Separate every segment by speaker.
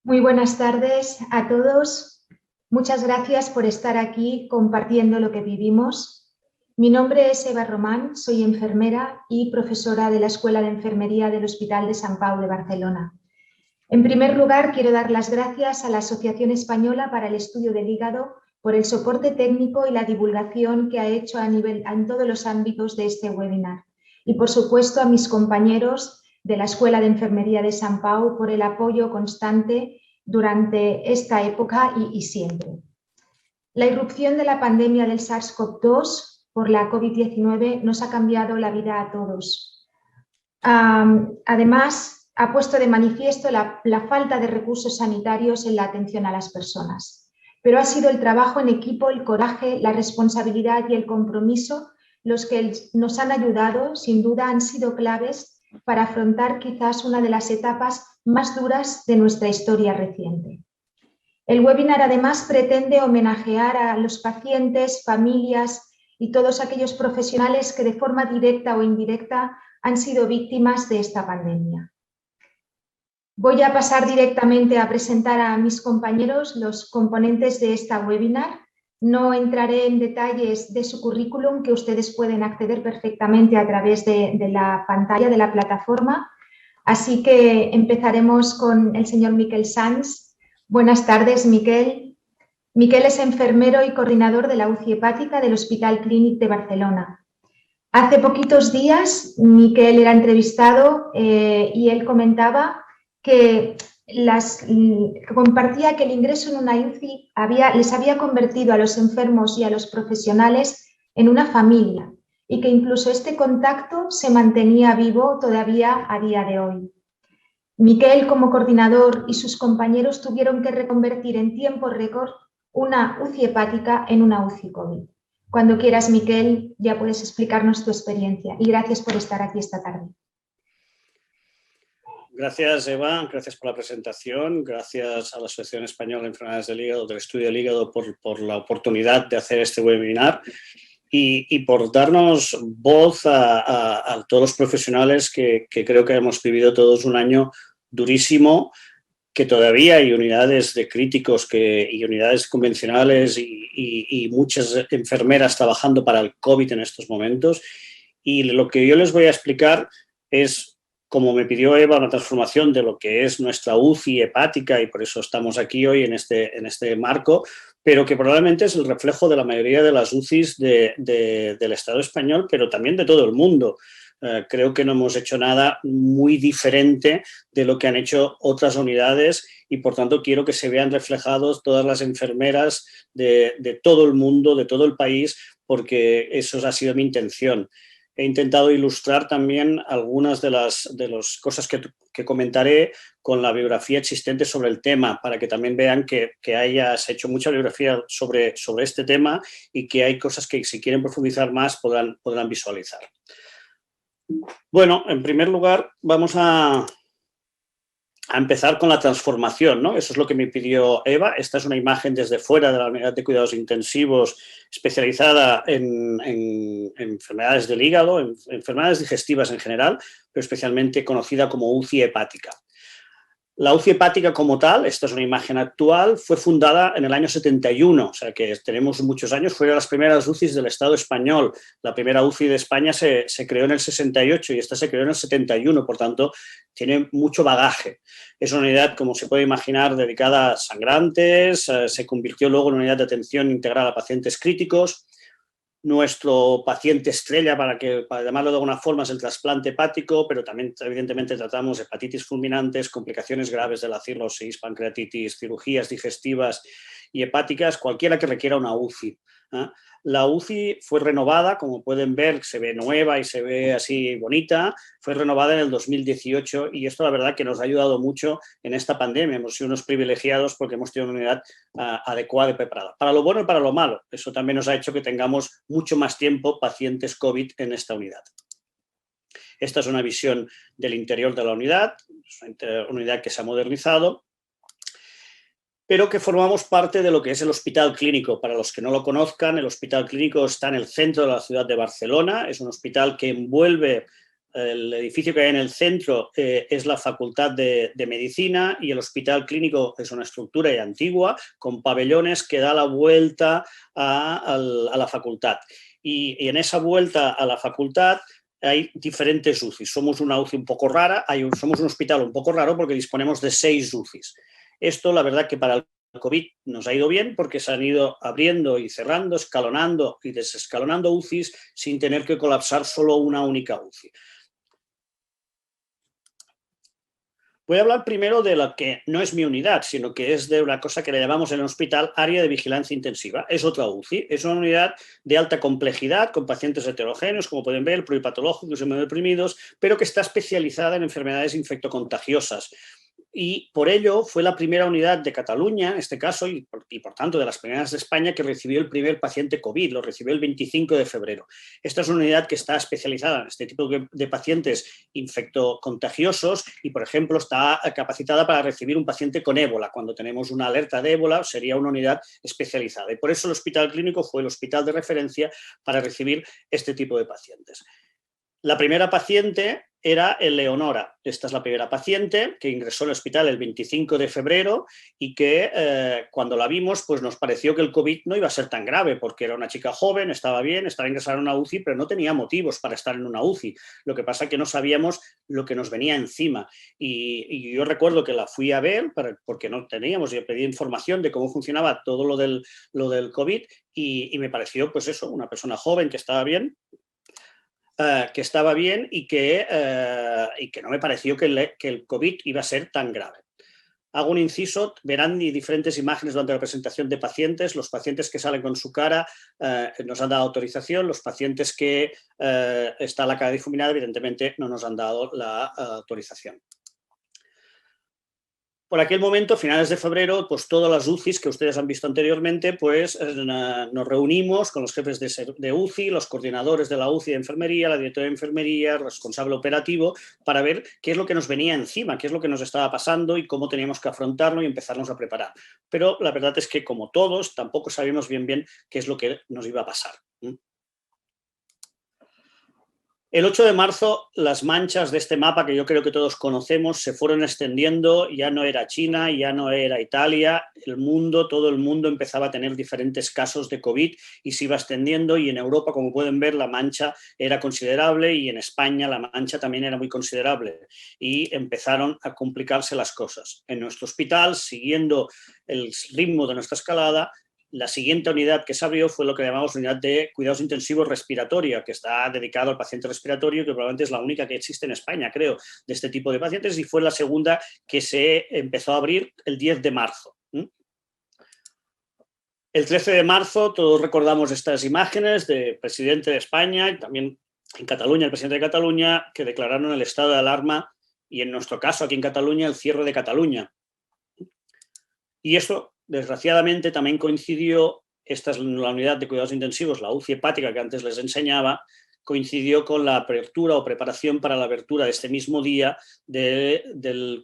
Speaker 1: Muy buenas tardes a todos. Muchas gracias por estar aquí compartiendo lo que vivimos. Mi nombre es Eva Román, soy enfermera y profesora de la Escuela de Enfermería del Hospital de Sant Pau de Barcelona. En primer lugar, quiero dar las gracias a la Asociación Española para el Estudio del Hígado por el soporte técnico y la divulgación que ha hecho en todos los ámbitos de este webinar. Y, por supuesto, a mis compañeros de la Escuela de Enfermería de Sant Pau por el apoyo constante durante esta época y siempre. La irrupción de la pandemia del SARS-CoV-2 por la COVID-19 nos ha cambiado la vida a todos. Además, ha puesto de manifiesto la falta de recursos sanitarios en la atención a las personas. Pero ha sido el trabajo en equipo, el coraje, la responsabilidad y el compromiso los que nos han ayudado, sin duda han sido claves para afrontar quizás una de las etapas más duras de nuestra historia reciente. El webinar además pretende homenajear a los pacientes, familias y todos aquellos profesionales que de forma directa o indirecta han sido víctimas de esta pandemia. Voy a pasar directamente a presentar a mis compañeros, los componentes de esta webinar. No entraré en detalles de su currículum, que ustedes pueden acceder perfectamente a través de la pantalla de la plataforma. Así que empezaremos con el señor Miquel Sans. Buenas tardes, Miquel. Miquel es enfermero y coordinador de la UCI hepática del Hospital Clínic de Barcelona. Hace poquitos días, Miquel era entrevistado y él comentaba que compartía que el ingreso en una UCI les había convertido a los enfermos y a los profesionales en una familia y que incluso este contacto se mantenía vivo todavía a día de hoy. Miquel, como coordinador, y sus compañeros tuvieron que reconvertir en tiempo récord una UCI hepática en una UCI COVID. Cuando quieras, Miquel, ya puedes explicarnos tu experiencia y gracias por estar aquí esta tarde.
Speaker 2: Gracias, Eva, gracias por la presentación, gracias a la Asociación Española de Enfermedades del Hígado, del Estudio del Hígado, por la oportunidad de hacer este webinar y por darnos voz a todos los profesionales que creo que hemos vivido todos un año durísimo, que todavía hay unidades de críticos y unidades convencionales y muchas enfermeras trabajando para el COVID en estos momentos. Y lo que yo les voy a explicar es, como me pidió Eva, una transformación de lo que es nuestra UCI hepática y por eso estamos aquí hoy en este marco, pero que probablemente es el reflejo de la mayoría de las UCIs del Estado español, pero también de todo el mundo. Creo que no hemos hecho nada muy diferente de lo que han hecho otras unidades y, por tanto, quiero que se vean reflejados todas las enfermeras de todo el mundo, de todo el país, porque eso ha sido mi intención. He intentado ilustrar también algunas de las cosas que comentaré con la bibliografía existente sobre el tema, para que también vean que hayas hecho mucha bibliografía sobre este tema y que hay cosas que, si quieren profundizar más, podrán visualizar. Bueno, en primer lugar, vamos a empezar con la transformación, ¿no? Eso es lo que me pidió Eva. Esta es una imagen desde fuera de la unidad de cuidados intensivos especializada en enfermedades del hígado, en enfermedades digestivas en general, pero especialmente conocida como UCI hepática. La UCI hepática como tal, esta es una imagen actual, fue fundada en el año 71, o sea que tenemos muchos años, fue de las primeras UCIs del Estado español. La primera UCI de España se creó en el 68 y esta se creó en el 71, por tanto, tiene mucho bagaje. Es una unidad, como se puede imaginar, dedicada a sangrantes, se convirtió luego en una unidad de atención integral a pacientes críticos. Nuestro paciente estrella, para llamarlo de alguna forma, es el trasplante hepático, pero también evidentemente tratamos hepatitis fulminantes, complicaciones graves de la cirrosis, pancreatitis, cirugías digestivas y hepáticas, cualquiera que requiera una UCI. La UCI fue renovada, como pueden ver, se ve nueva y se ve así bonita, fue renovada en el 2018 y esto la verdad que nos ha ayudado mucho en esta pandemia. Hemos sido unos privilegiados porque hemos tenido una unidad adecuada y preparada. Para lo bueno y para lo malo, eso también nos ha hecho que tengamos mucho más tiempo pacientes COVID en esta unidad. Esta es una visión del interior de la unidad, es una unidad que se ha modernizado, pero que formamos parte de lo que es el Hospital Clínico. Para los que no lo conozcan, el Hospital Clínico está en el centro de la ciudad de Barcelona, es un hospital que envuelve El edificio que hay en el centro es la Facultad de Medicina y el Hospital Clínico es una estructura ya antigua con pabellones que da la vuelta a la facultad. Y en esa vuelta a la facultad hay diferentes UCIs. Somos una UCI un poco rara, somos un hospital un poco raro porque disponemos de 6 UCIs. Esto, la verdad, que para el COVID nos ha ido bien porque se han ido abriendo y cerrando, escalonando y desescalonando UCIs sin tener que colapsar solo una única UCI. Voy a hablar primero de lo que no es mi unidad, sino que es de una cosa que le llamamos en el hospital área de vigilancia intensiva. Es otra UCI, es una unidad de alta complejidad con pacientes heterogéneos, como pueden ver, pluripatológicos y inmunodeprimidos, pero que está especializada en enfermedades infectocontagiosas. Y por ello fue la primera unidad de Cataluña, en este caso, y por tanto de las primeras de España, que recibió el primer paciente COVID, lo recibió el 25 de febrero. Esta es una unidad que está especializada en este tipo de pacientes infectocontagiosos y, por ejemplo, está capacitada para recibir un paciente con ébola. Cuando tenemos una alerta de ébola, sería una unidad especializada. Y por eso el hospital clínico fue el hospital de referencia para recibir este tipo de pacientes. La primera paciente era Eleonora. Esta es la primera paciente que ingresó al hospital el 25 de febrero y que cuando la vimos pues nos pareció que el COVID no iba a ser tan grave porque era una chica joven, estaba bien, estaba ingresada en una UCI, pero no tenía motivos para estar en una UCI. Lo que pasa es que no sabíamos lo que nos venía encima. Y yo recuerdo que la fui a ver porque no teníamos, yo pedí información de cómo funcionaba todo lo del COVID y me pareció pues eso, una persona joven que estaba bien, y que no me pareció que el COVID iba a ser tan grave. Hago un inciso, verán diferentes imágenes durante la presentación de pacientes. Los pacientes que salen con su cara nos han dado autorización, los pacientes que está la cara difuminada evidentemente no nos han dado la autorización. Por aquel momento, finales de febrero, pues todas las UCIs que ustedes han visto anteriormente, pues nos reunimos con los jefes de UCI, los coordinadores de la UCI de enfermería, la directora de enfermería, el responsable operativo, para ver qué es lo que nos venía encima, qué es lo que nos estaba pasando y cómo teníamos que afrontarlo y empezarnos a preparar. Pero la verdad es que, como todos, tampoco sabíamos bien qué es lo que nos iba a pasar. El 8 de marzo, las manchas de este mapa que yo creo que todos conocemos se fueron extendiendo, ya no era China, ya no era Italia, el mundo, todo el mundo empezaba a tener diferentes casos de COVID y se iba extendiendo y en Europa, como pueden ver, la mancha era considerable y en España la mancha también era muy considerable y empezaron a complicarse las cosas. En nuestro hospital, siguiendo el ritmo de nuestra escalada, la siguiente unidad que se abrió fue lo que llamamos unidad de cuidados intensivos respiratoria, que está dedicado al paciente respiratorio, que probablemente es la única que existe en España, creo, de este tipo de pacientes, y fue la segunda que se empezó a abrir el 10 de marzo. El 13 de marzo, todos recordamos estas imágenes del presidente de España y también en Cataluña, el presidente de Cataluña, que declararon el estado de alarma y en nuestro caso, aquí en Cataluña, el cierre de Cataluña. Y eso, desgraciadamente, también coincidió, esta es la unidad de cuidados intensivos, la UCI hepática que antes les enseñaba, coincidió con la apertura o preparación para la apertura de este mismo día del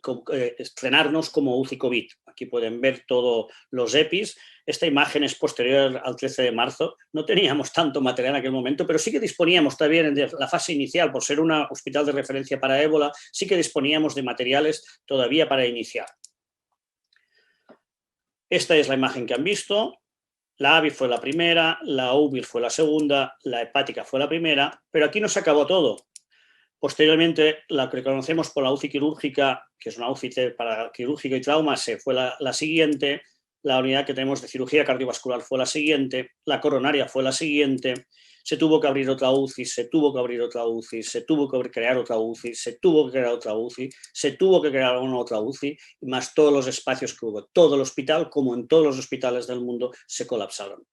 Speaker 2: estrenarnos como UCI COVID. Aquí pueden ver todos los EPIs. Esta imagen es posterior al 13 de marzo. No teníamos tanto material en aquel momento, pero sí que disponíamos también en la fase inicial, por ser un hospital de referencia para ébola, sí que disponíamos de materiales todavía para iniciar. Esta es la imagen que han visto. La AVI fue la primera, la UVIR fue la segunda, la hepática fue la primera, pero aquí no se acabó todo. Posteriormente, la que conocemos por la UCI quirúrgica, que es una UCI para quirúrgica y trauma, fue la siguiente. La unidad que tenemos de cirugía cardiovascular fue la siguiente. La coronaria fue la siguiente. Se tuvo que abrir otra UCI, se tuvo que abrir otra UCI, se tuvo que crear otra UCI, se tuvo que crear otra UCI, se tuvo que crear una otra UCI, más todos los espacios que hubo. Todo el hospital, como en todos los hospitales del mundo, se colapsaron.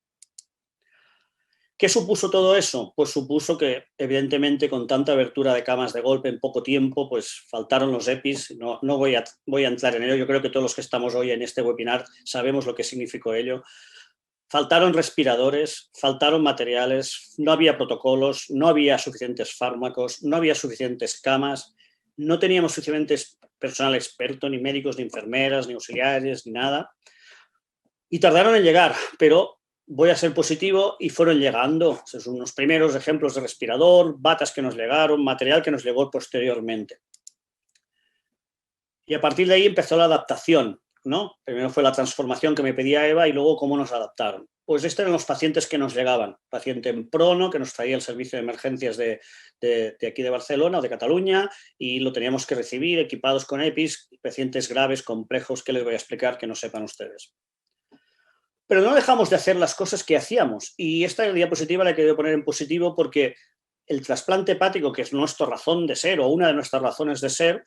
Speaker 2: ¿Qué supuso todo eso? Pues supuso que, evidentemente, con tanta abertura de camas de golpe en poco tiempo, pues faltaron los EPIs. No voy a entrar en ello. Yo creo que todos los que estamos hoy en este webinar sabemos lo que significó ello. Faltaron respiradores, faltaron materiales, no había protocolos, no había suficientes fármacos, no había suficientes camas, no teníamos suficientes personal experto, ni médicos, ni enfermeras, ni auxiliares, ni nada. Y tardaron en llegar, pero voy a ser positivo, y fueron llegando unos primeros ejemplos de respirador, batas que nos llegaron, material que nos llegó posteriormente. Y a partir de ahí empezó la adaptación, ¿no? Primero fue la transformación que me pedía Eva y luego cómo nos adaptaron. Pues estos eran los pacientes que nos llegaban. Paciente en prono, que nos traía el servicio de emergencias de aquí de Barcelona o de Cataluña, y lo teníamos que recibir equipados con EPIs, pacientes graves, complejos, que les voy a explicar que no sepan ustedes. Pero no dejamos de hacer las cosas que hacíamos, y esta diapositiva la he querido poner en positivo porque el trasplante hepático, que es nuestra razón de ser o una de nuestras razones de ser,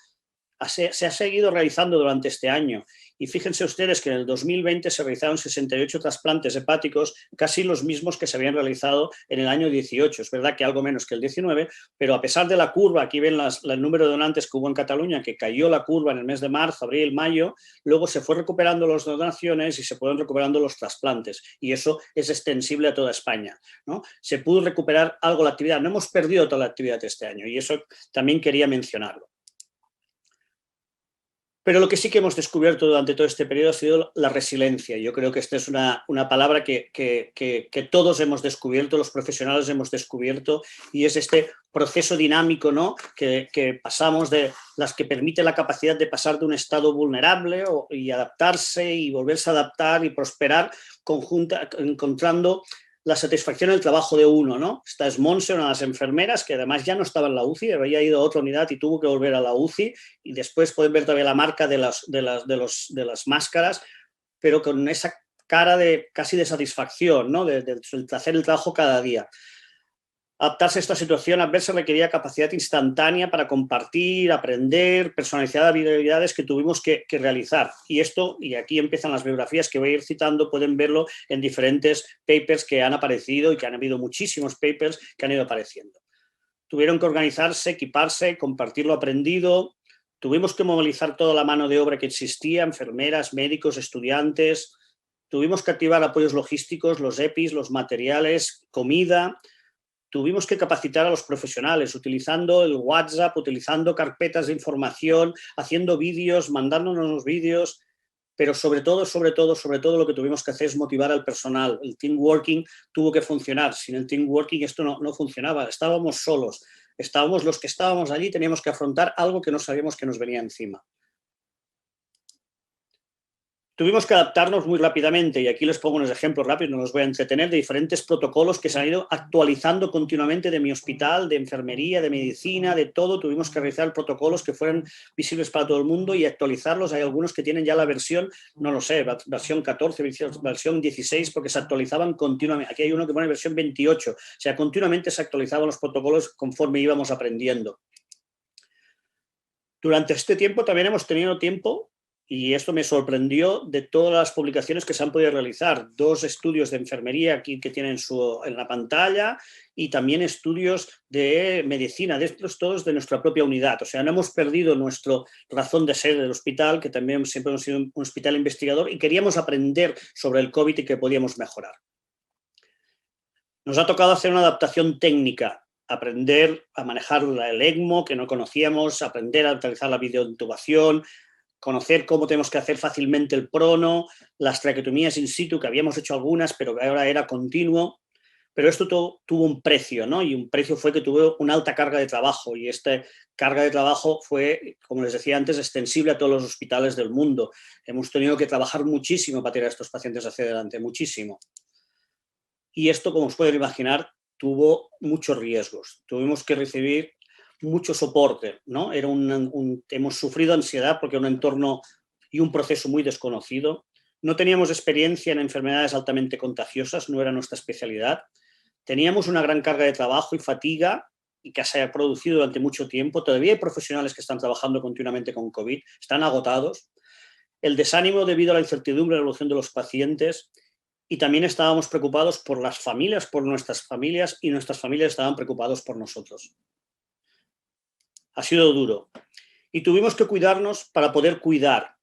Speaker 2: se ha seguido realizando durante este año. Y fíjense ustedes que en el 2020 se realizaron 68 trasplantes hepáticos, casi los mismos que se habían realizado en el año 18. Es verdad que algo menos que el 19, pero a pesar de la curva, aquí ven el número de donantes que hubo en Cataluña, que cayó la curva en el mes de marzo, abril, mayo, luego se fue recuperando las donaciones y se fueron recuperando los trasplantes. Y eso es extensible a toda España, ¿no? Se pudo recuperar algo la actividad. No hemos perdido toda la actividad este año, y eso también quería mencionarlo. Pero lo que sí que hemos descubierto durante todo este periodo ha sido la resiliencia. Yo creo que esta es una palabra que todos hemos descubierto, los profesionales hemos descubierto, y es este proceso dinámico, ¿no? que pasamos de las que permite la capacidad de pasar de un estado vulnerable y adaptarse y volverse a adaptar y prosperar encontrando la satisfacción del trabajo de uno, ¿no? Esta es Monse, una de las enfermeras, que además ya no estaba en la UCI, había ido a otra unidad y tuvo que volver a la UCI, y después pueden ver todavía la marca de las máscaras, pero con esa cara casi de satisfacción, ¿no? de hacer el trabajo cada día. Adaptarse a esta situación adversa requería capacidad instantánea para compartir, aprender, personalizar habilidades que tuvimos que realizar. Y esto, y aquí empiezan las biografías que voy a ir citando, pueden verlo en diferentes papers que han aparecido, y que han habido muchísimos papers que han ido apareciendo. Tuvieron que organizarse, equiparse, compartir lo aprendido. Tuvimos que movilizar toda la mano de obra que existía, enfermeras, médicos, estudiantes. Tuvimos que activar apoyos logísticos, los EPIs, los materiales, comida. Tuvimos que capacitar a los profesionales utilizando el WhatsApp, utilizando carpetas de información, haciendo vídeos, mandándonos los vídeos, pero sobre todo lo que tuvimos que hacer es motivar al personal. El team working tuvo que funcionar. Sin el team working esto no funcionaba. Estábamos solos. Estábamos los que estábamos allí, teníamos que afrontar algo que no sabíamos que nos venía encima. Tuvimos que adaptarnos muy rápidamente, y aquí les pongo unos ejemplos rápidos, no los voy a entretener, de diferentes protocolos que se han ido actualizando continuamente de mi hospital, de enfermería, de medicina, de todo. Tuvimos que realizar protocolos que fueran visibles para todo el mundo y actualizarlos. Hay algunos que tienen ya la versión, no lo sé, versión 14, versión 16, porque se actualizaban continuamente. Aquí hay uno que pone versión 28, o sea, continuamente se actualizaban los protocolos conforme íbamos aprendiendo. Durante este tiempo también hemos tenido tiempo, y esto me sorprendió, de todas las publicaciones que se han podido realizar. 2 estudios de enfermería aquí que tienen en la pantalla, y también estudios de medicina, de estos todos de nuestra propia unidad. O sea, no hemos perdido nuestra razón de ser del hospital, que también siempre hemos sido un hospital investigador, y queríamos aprender sobre el COVID y que podíamos mejorar. Nos ha tocado hacer una adaptación técnica, aprender a manejar el ECMO, que no conocíamos, aprender a utilizar la videointubación, conocer cómo tenemos que hacer fácilmente el prono, las traqueotomías in situ, que habíamos hecho algunas, pero que ahora era continuo. Pero esto tuvo un precio, ¿no? Y un precio fue que tuvo una alta carga de trabajo, y esta carga de trabajo fue, como les decía antes, extensible a todos los hospitales del mundo. Hemos tenido que trabajar muchísimo para tirar a estos pacientes hacia adelante, muchísimo. Y esto, como os pueden imaginar, tuvo muchos riesgos. Tuvimos que recibir mucho soporte, ¿no? Hemos sufrido ansiedad porque era un entorno y un proceso muy desconocido. No teníamos experiencia en enfermedades altamente contagiosas, no era nuestra especialidad. Teníamos una gran carga de trabajo y fatiga, y que se ha producido durante mucho tiempo. Todavía hay profesionales que están trabajando continuamente con COVID, están agotados. El desánimo debido a la incertidumbre de la evolución de los pacientes. Y también estábamos preocupados por las familias, por nuestras familias, y nuestras familias estaban preocupados por nosotros. Ha sido duro. Y tuvimos que cuidarnos para poder cuidar.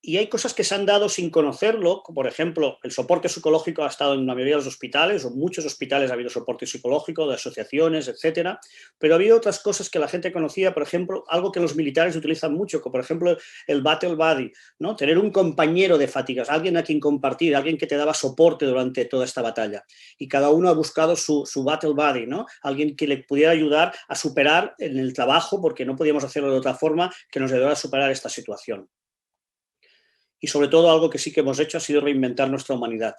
Speaker 2: Y hay cosas que se han dado sin conocerlo, como por ejemplo, el soporte psicológico ha estado en la mayoría de los hospitales, o en muchos hospitales ha habido soporte psicológico, de asociaciones, etcétera, pero ha habido otras cosas que la gente conocía, por ejemplo, algo que los militares utilizan mucho, como por ejemplo el battle buddy, ¿no? Tener un compañero de fatigas, alguien a quien compartir, alguien que te daba soporte durante toda esta batalla. Y cada uno ha buscado su battle buddy, ¿no? Alguien que le pudiera ayudar a superar en el trabajo, porque no podíamos hacerlo de otra forma, que nos ayudara a superar esta situación. Y sobre todo algo que sí que hemos hecho ha sido reinventar nuestra humanidad,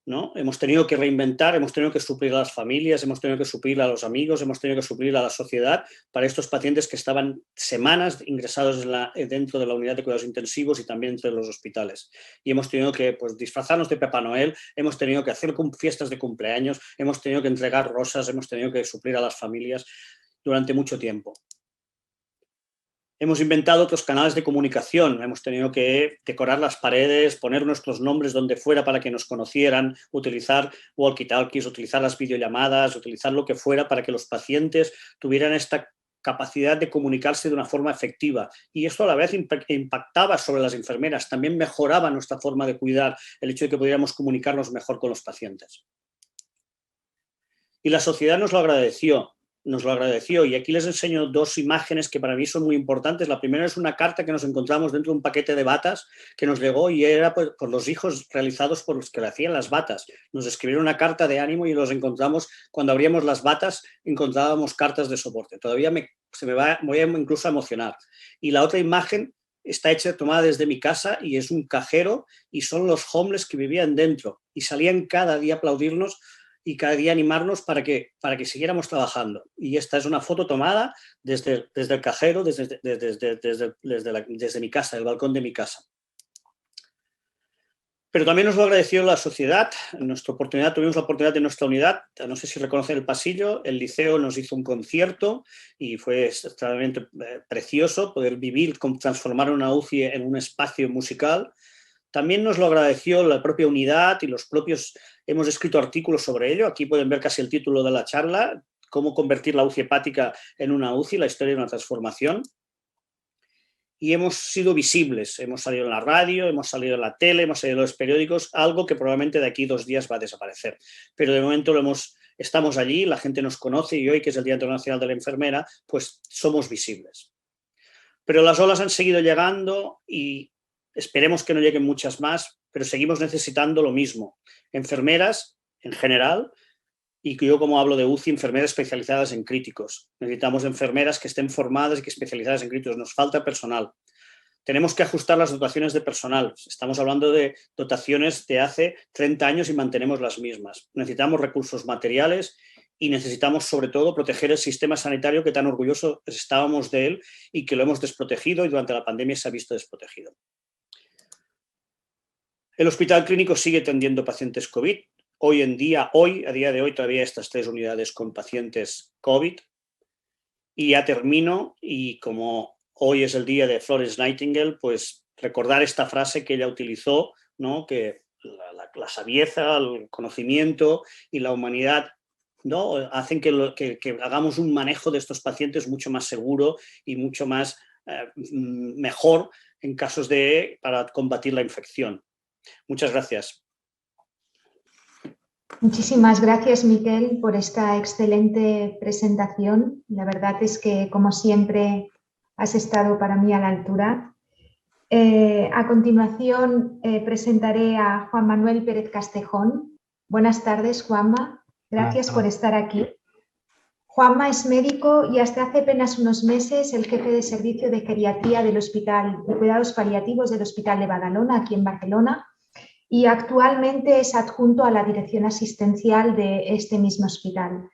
Speaker 2: ¿no? Hemos tenido que reinventar, hemos tenido que suplir a las familias, hemos tenido que suplir a los amigos, hemos tenido que suplir a la sociedad para estos pacientes que estaban semanas ingresados dentro de la unidad de cuidados intensivos y también dentro de los hospitales. Y hemos tenido que disfrazarnos de Papá Noel, hemos tenido que hacer fiestas de cumpleaños, hemos tenido que entregar rosas, hemos tenido que suplir a las familias durante mucho tiempo. Hemos inventado otros canales de comunicación, hemos tenido que decorar las paredes, poner nuestros nombres donde fuera para que nos conocieran, utilizar walkie-talkies, utilizar las videollamadas, utilizar lo que fuera para que los pacientes tuvieran esta capacidad de comunicarse de una forma efectiva. Y esto a la vez impactaba sobre las enfermeras, también mejoraba nuestra forma de cuidar, el hecho de que pudiéramos comunicarnos mejor con los pacientes. Y la sociedad nos lo agradeció. Y aquí les enseño dos imágenes que para mí son muy importantes. La primera es una carta que nos encontramos dentro de un paquete de batas que nos llegó y era por los hijos realizados por los que le hacían las batas. Nos escribieron una carta de ánimo y los encontramos, cuando abríamos las batas, encontrábamos cartas de soporte. Todavía voy incluso a emocionar. Y la otra imagen está tomada desde mi casa y es un cajero y son los homeless que vivían dentro y salían cada día a aplaudirnos y cada día animarnos para que siguiéramos trabajando. Y esta es una foto tomada desde el cajero, desde mi casa, del balcón de mi casa. Pero también nos lo agradeció la sociedad. Tuvimos la oportunidad de nuestra unidad, no sé si reconocen el pasillo, el liceo nos hizo un concierto y fue extremadamente precioso poder transformar una UCI en un espacio musical. También nos lo agradeció la propia unidad y hemos escrito artículos sobre ello. Aquí pueden ver casi el título de la charla, cómo convertir la UCI hepática en una UCI, la historia de una transformación. Y hemos sido visibles, hemos salido en la radio, hemos salido en la tele, hemos salido en los periódicos, algo que probablemente de aquí 2 días va a desaparecer. Pero de momento estamos allí, la gente nos conoce y hoy, que es el Día Internacional de la Enfermera, pues somos visibles. Pero las olas han seguido llegando y esperemos que no lleguen muchas más, pero seguimos necesitando lo mismo. Enfermeras, en general, y que yo, como hablo de UCI, enfermeras especializadas en críticos. Necesitamos enfermeras que estén formadas y que especializadas en críticos. Nos falta personal. Tenemos que ajustar las dotaciones de personal. Estamos hablando de dotaciones de hace 30 años y mantenemos las mismas. Necesitamos recursos materiales y necesitamos, sobre todo, proteger el sistema sanitario que tan orgullosos estábamos de él y que lo hemos desprotegido y durante la pandemia se ha visto desprotegido. El hospital clínico sigue atendiendo pacientes COVID. A día de hoy, todavía estas 3 unidades con pacientes COVID. Y ya termino, y como hoy es el día de Florence Nightingale, pues recordar esta frase que ella utilizó, ¿no? Que la sabieza, el conocimiento y la humanidad, ¿no? hacen que hagamos un manejo de estos pacientes mucho más seguro y mucho más mejor en casos para combatir la infección. Muchas gracias.
Speaker 1: Muchísimas gracias, Miquel, por esta excelente presentación. La verdad es que, como siempre, has estado para mí a la altura. A continuación, presentaré a Juan Manuel Pérez Castejón. Buenas tardes, Juanma. Gracias por estar aquí. Juanma es médico y hasta hace apenas unos meses el jefe de servicio de geriatría del Hospital de Cuidados Paliativos del Hospital de Badalona, aquí en Barcelona, y actualmente es adjunto a la dirección asistencial de este mismo hospital.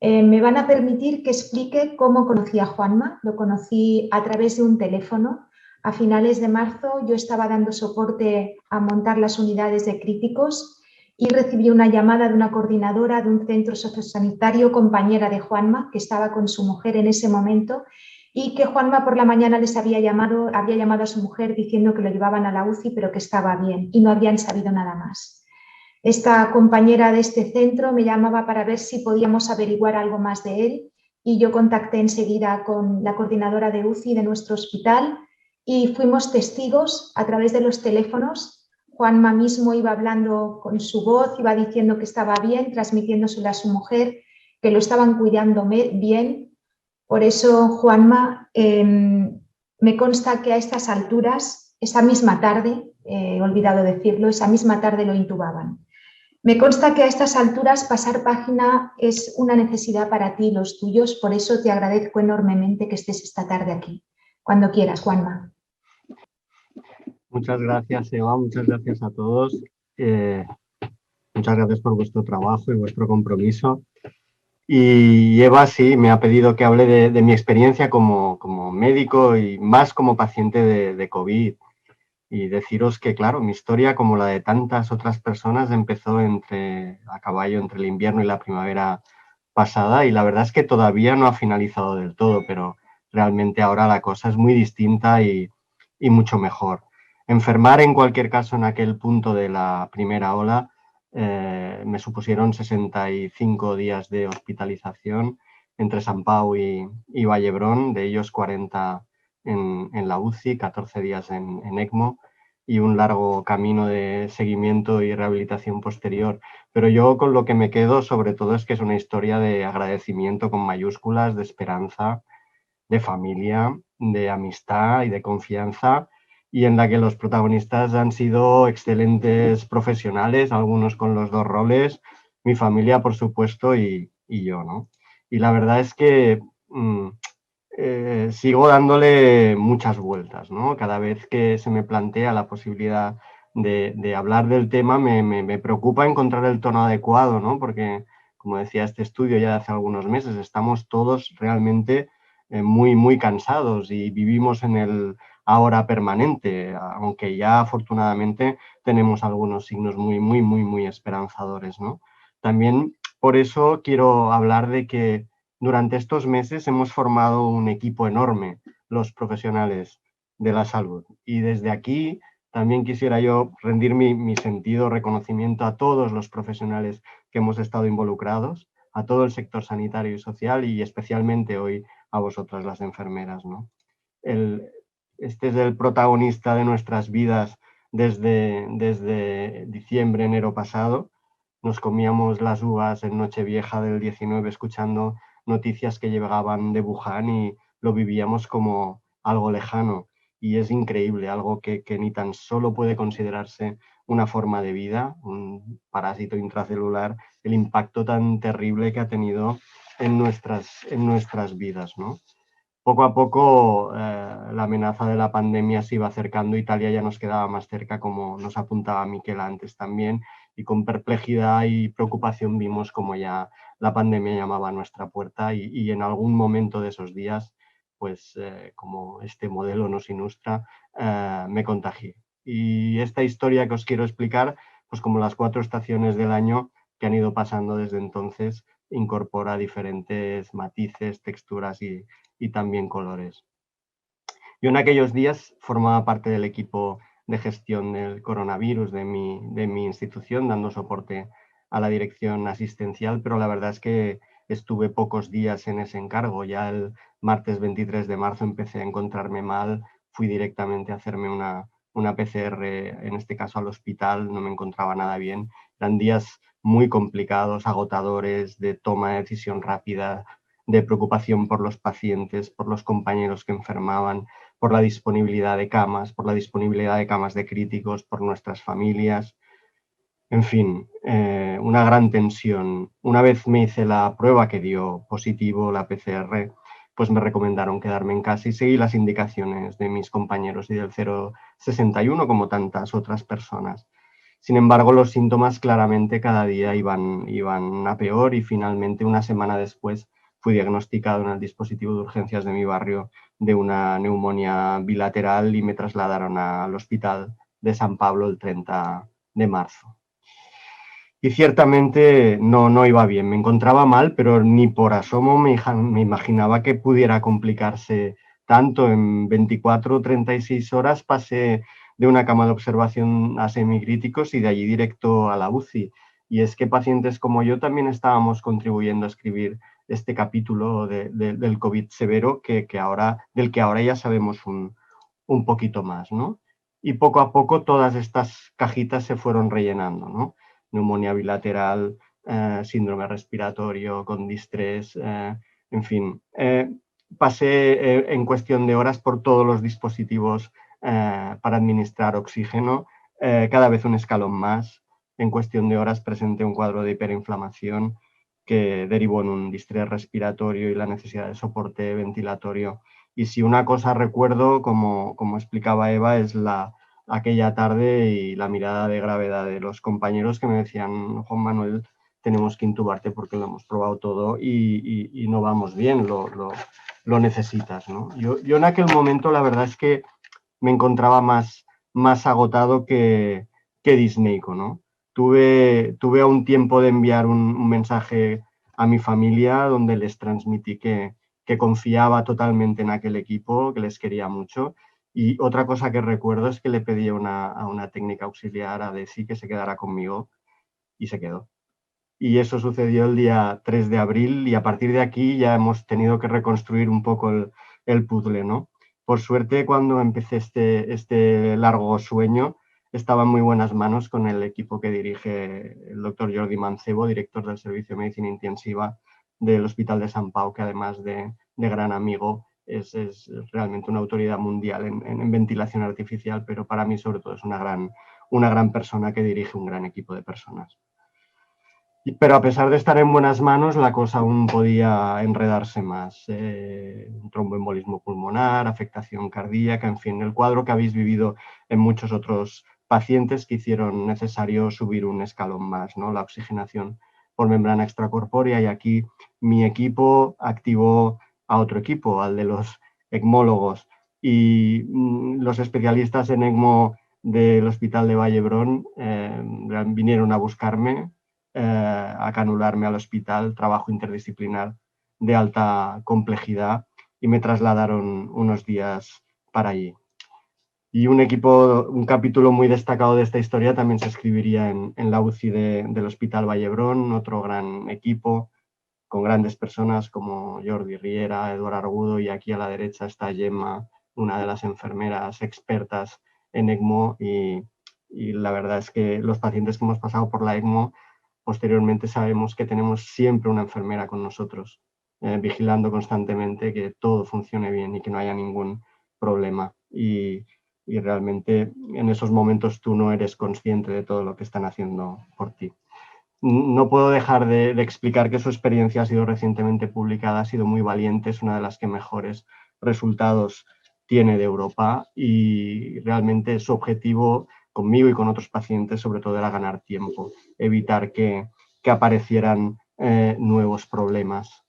Speaker 1: Me van a permitir que explique cómo conocí a Juanma. Lo conocí a través de un teléfono. A finales de marzo yo estaba dando soporte a montar las unidades de críticos y recibí una llamada de una coordinadora de un centro sociosanitario, compañera de Juanma, que estaba con su mujer en ese momento, y que Juanma por la mañana había llamado a su mujer diciendo que lo llevaban a la UCI, pero que estaba bien y no habían sabido nada más. Esta compañera de este centro me llamaba para ver si podíamos averiguar algo más de él y yo contacté enseguida con la coordinadora de UCI de nuestro hospital y fuimos testigos a través de los teléfonos. Juanma mismo iba hablando con su voz, iba diciendo que estaba bien, transmitiéndoselo a su mujer, que lo estaban cuidando bien. Por eso, Juanma, me consta que a estas alturas, esa misma tarde, he olvidado decirlo, esa misma tarde lo intubaban. Me consta que a estas alturas pasar página es una necesidad para ti y los tuyos, por eso te agradezco enormemente que estés esta tarde aquí. Cuando quieras, Juanma.
Speaker 3: Muchas gracias, Eva, muchas gracias a todos. Muchas gracias por vuestro trabajo y vuestro compromiso. Y Eva sí me ha pedido que hable de mi experiencia como médico y más como paciente de COVID. Y deciros que, claro, mi historia, como la de tantas otras personas, empezó a caballo entre el invierno y la primavera pasada, y la verdad es que todavía no ha finalizado del todo, pero realmente ahora la cosa es muy distinta y mucho mejor. Enfermar, en cualquier caso, en aquel punto de la primera ola, me supusieron 65 días de hospitalización entre Sant Pau y Vallebrón, de ellos 40 en la UCI, 14 días en ECMO y un largo camino de seguimiento y rehabilitación posterior. Pero yo con lo que me quedo sobre todo es que es una historia de agradecimiento con mayúsculas, de esperanza, de familia, de amistad y de confianza, y en la que los protagonistas han sido excelentes profesionales, algunos con los dos roles, mi familia, por supuesto, y yo, ¿no? Y la verdad es que sigo dándole muchas vueltas, ¿no? Cada vez que se me plantea la posibilidad de hablar del tema, me preocupa encontrar el tono adecuado, ¿no? Porque, como decía este estudio ya de hace algunos meses, estamos todos realmente muy cansados y vivimos en el ahora permanente, aunque ya afortunadamente tenemos algunos signos muy esperanzadores, ¿no? También por eso quiero hablar de que durante estos meses hemos formado un equipo enorme, los profesionales de la salud. Y desde aquí también quisiera yo rendir mi sentido reconocimiento a todos los profesionales que hemos estado involucrados, a todo el sector sanitario y social y especialmente hoy a vosotras las enfermeras, ¿no? Este es el protagonista de nuestras vidas desde diciembre, enero pasado. Nos comíamos las uvas en Nochevieja del 19 escuchando noticias que llegaban de Wuhan y lo vivíamos como algo lejano. Y es increíble, algo que ni tan solo puede considerarse una forma de vida, un parásito intracelular, el impacto tan terrible que ha tenido en nuestras vidas, ¿no? Poco a poco la amenaza de la pandemia se iba acercando, Italia ya nos quedaba más cerca, como nos apuntaba Miquel antes también, y con perplejidad y preocupación vimos como ya la pandemia llamaba a nuestra puerta y en algún momento de esos días, pues como este modelo nos ilustra, me contagié. Y esta historia que os quiero explicar, pues como las 4 estaciones del año que han ido pasando desde entonces, incorpora diferentes matices, texturas y también colores. Yo en aquellos días formaba parte del equipo de gestión del coronavirus de mi institución, dando soporte a la dirección asistencial, pero la verdad es que estuve pocos días en ese encargo. Ya el martes 23 de marzo empecé a encontrarme mal, fui directamente a hacerme una PCR, en este caso al hospital, no me encontraba nada bien. Eran días muy complicados, agotadores, de toma de decisión rápida, de preocupación por los pacientes, por los compañeros que enfermaban, por la disponibilidad de camas, por la disponibilidad de camas de críticos, por nuestras familias. En fin, una gran tensión. Una vez me hice la prueba que dio positivo, la PCR, pues me recomendaron quedarme en casa y seguir las indicaciones de mis compañeros y del 061, como tantas otras personas. Sin embargo, los síntomas claramente cada día iban a peor y finalmente una semana después fui diagnosticado en el dispositivo de urgencias de mi barrio de una neumonía bilateral y me trasladaron al hospital de San Pablo el 30 de marzo. Y ciertamente no iba bien, me encontraba mal, pero ni por asomo me imaginaba que pudiera complicarse tanto. En 24 o 36 horas pasé de una cama de observación a semicríticos y de allí directo a la UCI. Y es que pacientes como yo también estábamos contribuyendo a escribir este capítulo del COVID severo del que ahora ya sabemos un poquito más, ¿no? Y poco a poco todas estas cajitas se fueron rellenando, ¿no? Neumonía bilateral, síndrome respiratorio, con distrés, en fin. Pasé en cuestión de horas por todos los dispositivos para administrar oxígeno, cada vez un escalón más. En cuestión de horas presenté un cuadro de hiperinflamación que derivó en un distrés respiratorio y la necesidad de soporte ventilatorio. Y si una cosa recuerdo, como explicaba Eva, es aquella tarde y la mirada de gravedad de los compañeros que me decían: Juan Manuel, tenemos que intubarte porque lo hemos probado todo y no vamos bien, lo necesitas, ¿no? Yo en aquel momento la verdad es que me encontraba más agotado que disneico, ¿no? Tuve a un tiempo de enviar un mensaje a mi familia donde les transmití que confiaba totalmente en aquel equipo, que les quería mucho. Y otra cosa que recuerdo es que le pedí a una técnica auxiliar, a Desi, que se quedara conmigo, y se quedó. Y eso sucedió el día 3 de abril y a partir de aquí ya hemos tenido que reconstruir un poco el puzzle, ¿no? Por suerte, cuando empecé este largo sueño, estaba en muy buenas manos con el equipo que dirige el doctor Jordi Mancebo, director del Servicio de Medicina Intensiva del Hospital de Sant Pau, que además de gran amigo, es realmente una autoridad mundial en ventilación artificial, pero para mí sobre todo es una gran persona que dirige un gran equipo de personas. Pero a pesar de estar en buenas manos, la cosa aún podía enredarse más. Tromboembolismo pulmonar, afectación cardíaca, en fin, el cuadro que habéis vivido en muchos otros pacientes que hicieron necesario subir un escalón más, ¿no? La oxigenación por membrana extracorpórea, y aquí mi equipo activó a otro equipo, al de los ecmólogos, y los especialistas en ECMO del Hospital de Vallebrón vinieron a buscarme, a canularme al hospital, trabajo interdisciplinar de alta complejidad, y me trasladaron unos días para allí. Y un capítulo muy destacado de esta historia también se escribiría en la UCI del Hospital Vallebrón, otro gran equipo con grandes personas como Jordi Riera, Eduardo Argudo, y aquí a la derecha está Gemma, una de las enfermeras expertas en ECMO, y la verdad es que los pacientes que hemos pasado por la ECMO posteriormente sabemos que tenemos siempre una enfermera con nosotros, vigilando constantemente que todo funcione bien y que no haya ningún problema. Y realmente en esos momentos tú no eres consciente de todo lo que están haciendo por ti. No puedo dejar de explicar que su experiencia ha sido recientemente publicada, ha sido muy valiente, es una de las que mejores resultados tiene de Europa, y realmente su objetivo conmigo y con otros pacientes sobre todo era ganar tiempo, evitar que aparecieran nuevos problemas.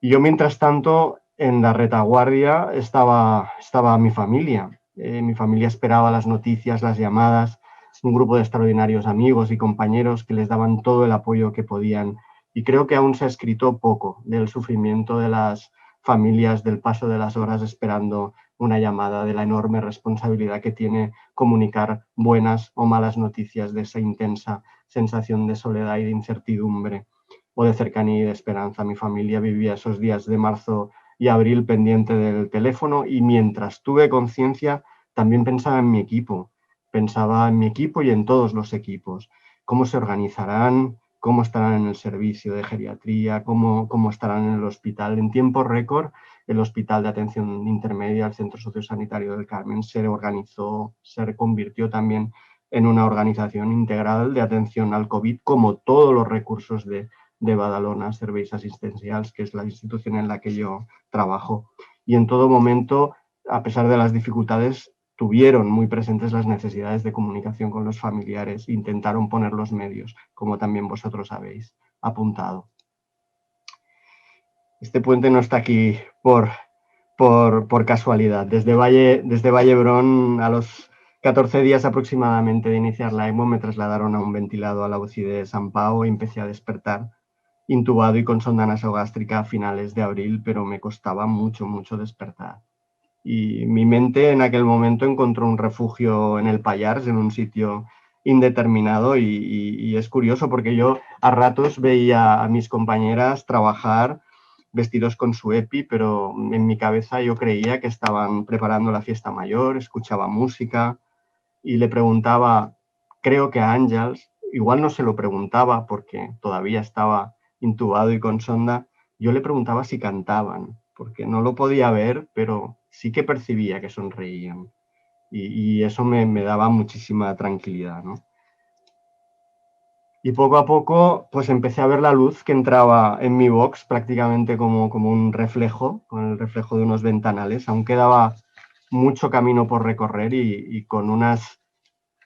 Speaker 3: Y yo, mientras tanto, en la retaguardia estaba mi familia. Mi familia esperaba las noticias, las llamadas, un grupo de extraordinarios amigos y compañeros que les daban todo el apoyo que podían. Y creo que aún se ha escrito poco del sufrimiento de las familias, del paso de las horas esperando una llamada, de la enorme responsabilidad que tiene comunicar buenas o malas noticias, de esa intensa sensación de soledad y de incertidumbre, o de cercanía y de esperanza. Mi familia vivía esos días de marzo y abril pendiente del teléfono, y mientras tuve conciencia también pensaba en mi equipo. Pensaba en mi equipo y en todos los equipos. ¿Cómo se organizarán? ¿Cómo estarán en el servicio de geriatría? ¿Cómo estarán en el hospital? En tiempo récord, el Hospital de Atención Intermedia, el Centro Sociosanitario del Carmen, se reorganizó, se convirtió también en una organización integral de atención al COVID, como todos los recursos de Badalona Serveis Assistencials, que es la institución en la que yo trabajo. Y en todo momento, a pesar de las dificultades, tuvieron muy presentes las necesidades de comunicación con los familiares, intentaron poner los medios, como también vosotros habéis apuntado. Este puente no está aquí por casualidad. Desde Vallebrón, a los 14 días aproximadamente de iniciar la ECMO, me trasladaron a un ventilado a la UCI de Sant Pau y empecé a despertar intubado y con sonda nasogástrica a finales de abril, pero me costaba mucho despertar. Y mi mente en aquel momento encontró un refugio en el Pallars, en un sitio indeterminado, y es curioso porque yo a ratos veía a mis compañeras trabajar vestidos con su EPI, pero en mi cabeza yo creía que estaban preparando la fiesta mayor, escuchaba música y le preguntaba, creo que a Àngels, igual no se lo preguntaba porque todavía estaba intubado y con sonda, yo le preguntaba si cantaban, porque no lo podía ver, pero sí que percibía que sonreían. Y eso me daba muchísima tranquilidad, ¿no? Y poco a poco, pues empecé a ver la luz que entraba en mi box prácticamente como un reflejo, con el reflejo de unos ventanales. Aún quedaba mucho camino por recorrer y con unas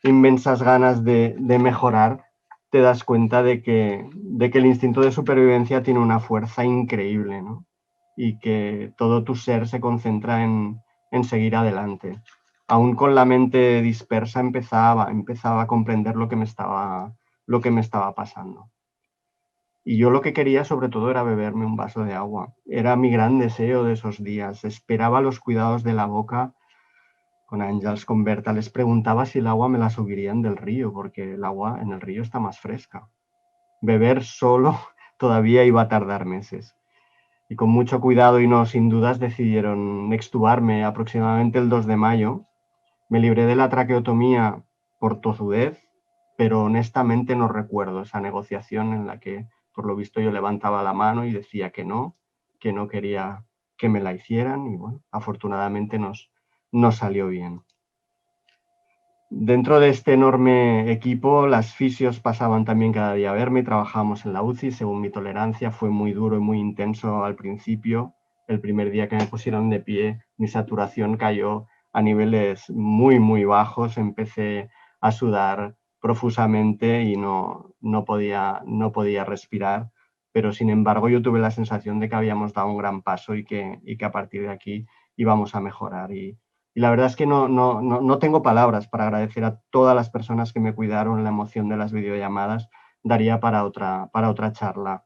Speaker 3: inmensas ganas de mejorar, te das cuenta de que el instinto de supervivencia tiene una fuerza increíble, ¿no? Y que todo tu ser se concentra en seguir adelante. Aún con la mente dispersa empezaba a comprender lo que me estaba pasando. Y yo lo que quería sobre todo era beberme un vaso de agua. Era mi gran deseo de esos días. Esperaba los cuidados de la boca con Àngels, con Berta. Les preguntaba si el agua me la subirían del río, porque el agua en el río está más fresca. Beber solo todavía iba a tardar meses. Y con mucho cuidado y no sin dudas decidieron extubarme aproximadamente el 2 de mayo. Me libré de la traqueotomía por tozudez, pero honestamente no recuerdo esa negociación en la que, por lo visto, yo levantaba la mano y decía que no quería que me la hicieran y, bueno, afortunadamente nos salió bien. Dentro de este enorme equipo, las fisios pasaban también cada día a verme y trabajábamos en la UCI según mi tolerancia. Fue muy duro y muy intenso al principio. El primer día que me pusieron de pie, mi saturación cayó a niveles muy, muy bajos. Empecé a sudar profusamente y no podía respirar. Pero, sin embargo, yo tuve la sensación de que habíamos dado un gran paso y que a partir de aquí íbamos a mejorar. Y la verdad es que no tengo palabras para agradecer a todas las personas que me cuidaron. La emoción de las videollamadas daría para otra charla.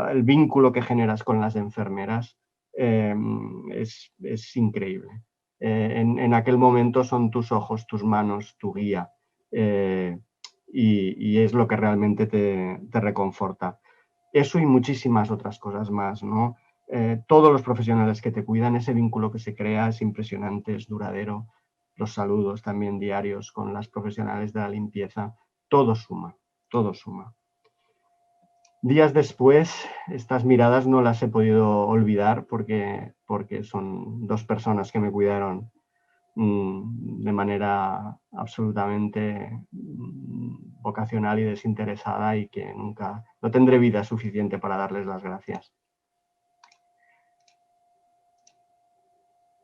Speaker 3: El vínculo que generas con las enfermeras es increíble. En aquel momento son tus ojos, tus manos, tu guía. Y es lo que realmente te reconforta. Eso y muchísimas otras cosas más, ¿no? Todos los profesionales que te cuidan, ese vínculo que se crea es impresionante, es duradero. Los saludos también diarios con las profesionales de la limpieza, todo suma, todo suma. Días después, estas miradas no las he podido olvidar porque son dos personas que me cuidaron de manera absolutamente vocacional y desinteresada y que nunca, no tendré vida suficiente para darles las gracias.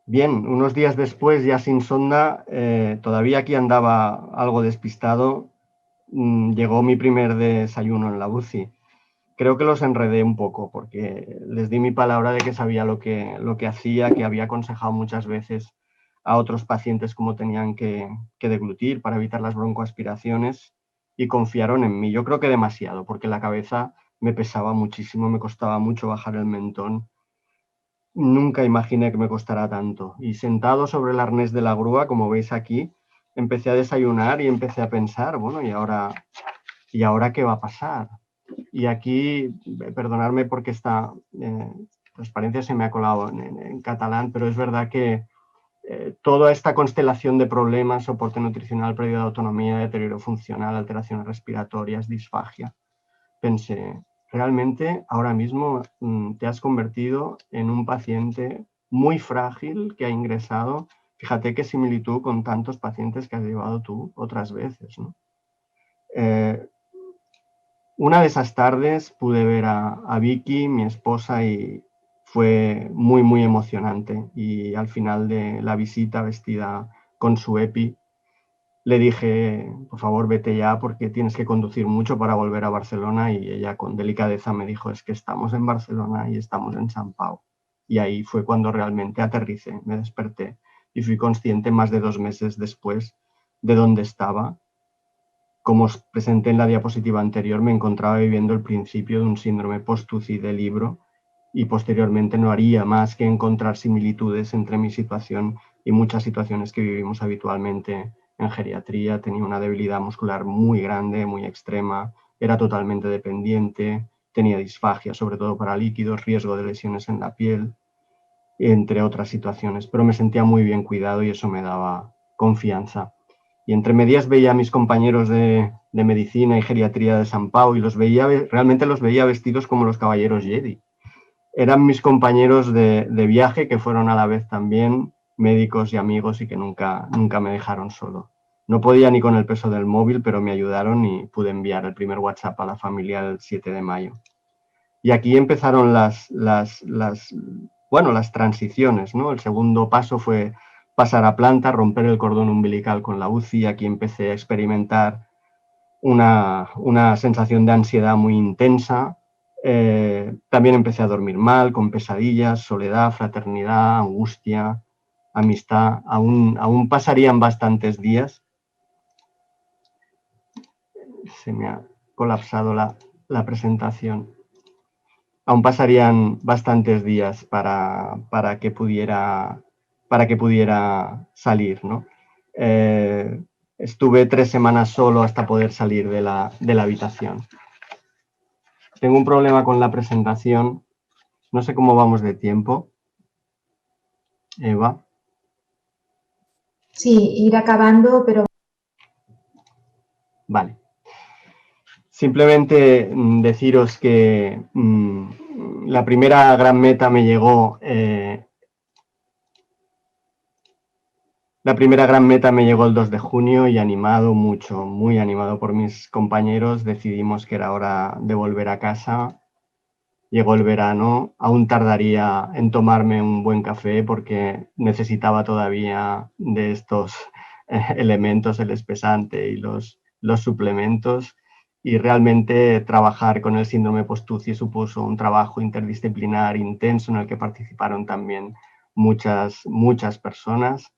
Speaker 3: Bien, unos días después, ya sin sonda, todavía aquí andaba algo despistado, llegó mi primer desayuno en la UCI. Creo que los enredé un poco porque les di mi palabra de que sabía lo que hacía, que había aconsejado muchas veces a otros pacientes cómo tenían que deglutir para evitar las broncoaspiraciones y confiaron en mí. Yo creo que demasiado, porque la cabeza me pesaba muchísimo, me costaba mucho bajar el mentón. Nunca imaginé que me costara tanto. Y sentado sobre el arnés de la grúa, como veis aquí, empecé a desayunar y empecé a pensar, bueno, ¿y ahora qué va a pasar? Y aquí, perdonadme porque esta transparencia se me ha colado en catalán, pero es verdad que toda esta constelación de problemas, soporte nutricional, pérdida de autonomía, deterioro funcional, alteraciones respiratorias, disfagia, pensé, realmente ahora mismo te has convertido en un paciente muy frágil que ha ingresado. Fíjate qué similitud con tantos pacientes que has llevado tú otras veces, ¿no? Una de esas tardes pude ver a Vicky, mi esposa, y fue muy, muy emocionante. Y al final de la visita, vestida con su EPI, le dije, por favor, vete ya porque tienes que conducir mucho para volver a Barcelona. Y ella con delicadeza me dijo, es que estamos en Barcelona y estamos en Sant Pau. Y ahí fue cuando realmente aterricé, me desperté y fui consciente más de 2 meses después de dónde estaba. Como os presenté en la diapositiva anterior, me encontraba viviendo el principio de un síndrome post-UCI de libro y posteriormente no haría más que encontrar similitudes entre mi situación y muchas situaciones que vivimos habitualmente en geriatría. Tenía una debilidad muscular muy grande, muy extrema, era totalmente dependiente tenía disfagia, sobre todo para líquidos, riesgo de lesiones en la piel, entre otras situaciones, pero me sentía muy bien cuidado y eso me daba confianza. Y entre medias veía a mis compañeros de medicina y geriatría de San Pau y realmente los veía vestidos como los caballeros Jedi. Eran mis compañeros de viaje que fueron a la vez también médicos y amigos y que nunca me dejaron solo. No podía ni con el peso del móvil, pero me ayudaron y pude enviar el primer WhatsApp a la familia el 7 de mayo. Y aquí empezaron las transiciones, ¿no? El segundo paso fue pasar a planta, romper el cordón umbilical con la UCI. Aquí empecé a experimentar una sensación de ansiedad muy intensa. También empecé a dormir mal, con pesadillas, soledad, fraternidad, angustia, amistad. Aún pasarían bastantes días. Se me ha colapsado la presentación. Aún pasarían bastantes días para que pudiera salir, ¿no? Estuve 3 semanas solo hasta poder salir de la habitación. Tengo un problema con la presentación. No sé cómo vamos de tiempo. Eva.
Speaker 1: Sí, ir acabando, pero...
Speaker 3: Vale. Simplemente deciros que la primera gran meta me llegó el 2 de junio y animado mucho, muy animado por mis compañeros, decidimos que era hora de volver a casa. Llegó el verano, aún tardaría en tomarme un buen café porque necesitaba todavía de estos elementos, el espesante y los suplementos, y realmente trabajar con el síndrome post-UCI supuso un trabajo interdisciplinar intenso en el que participaron también muchas personas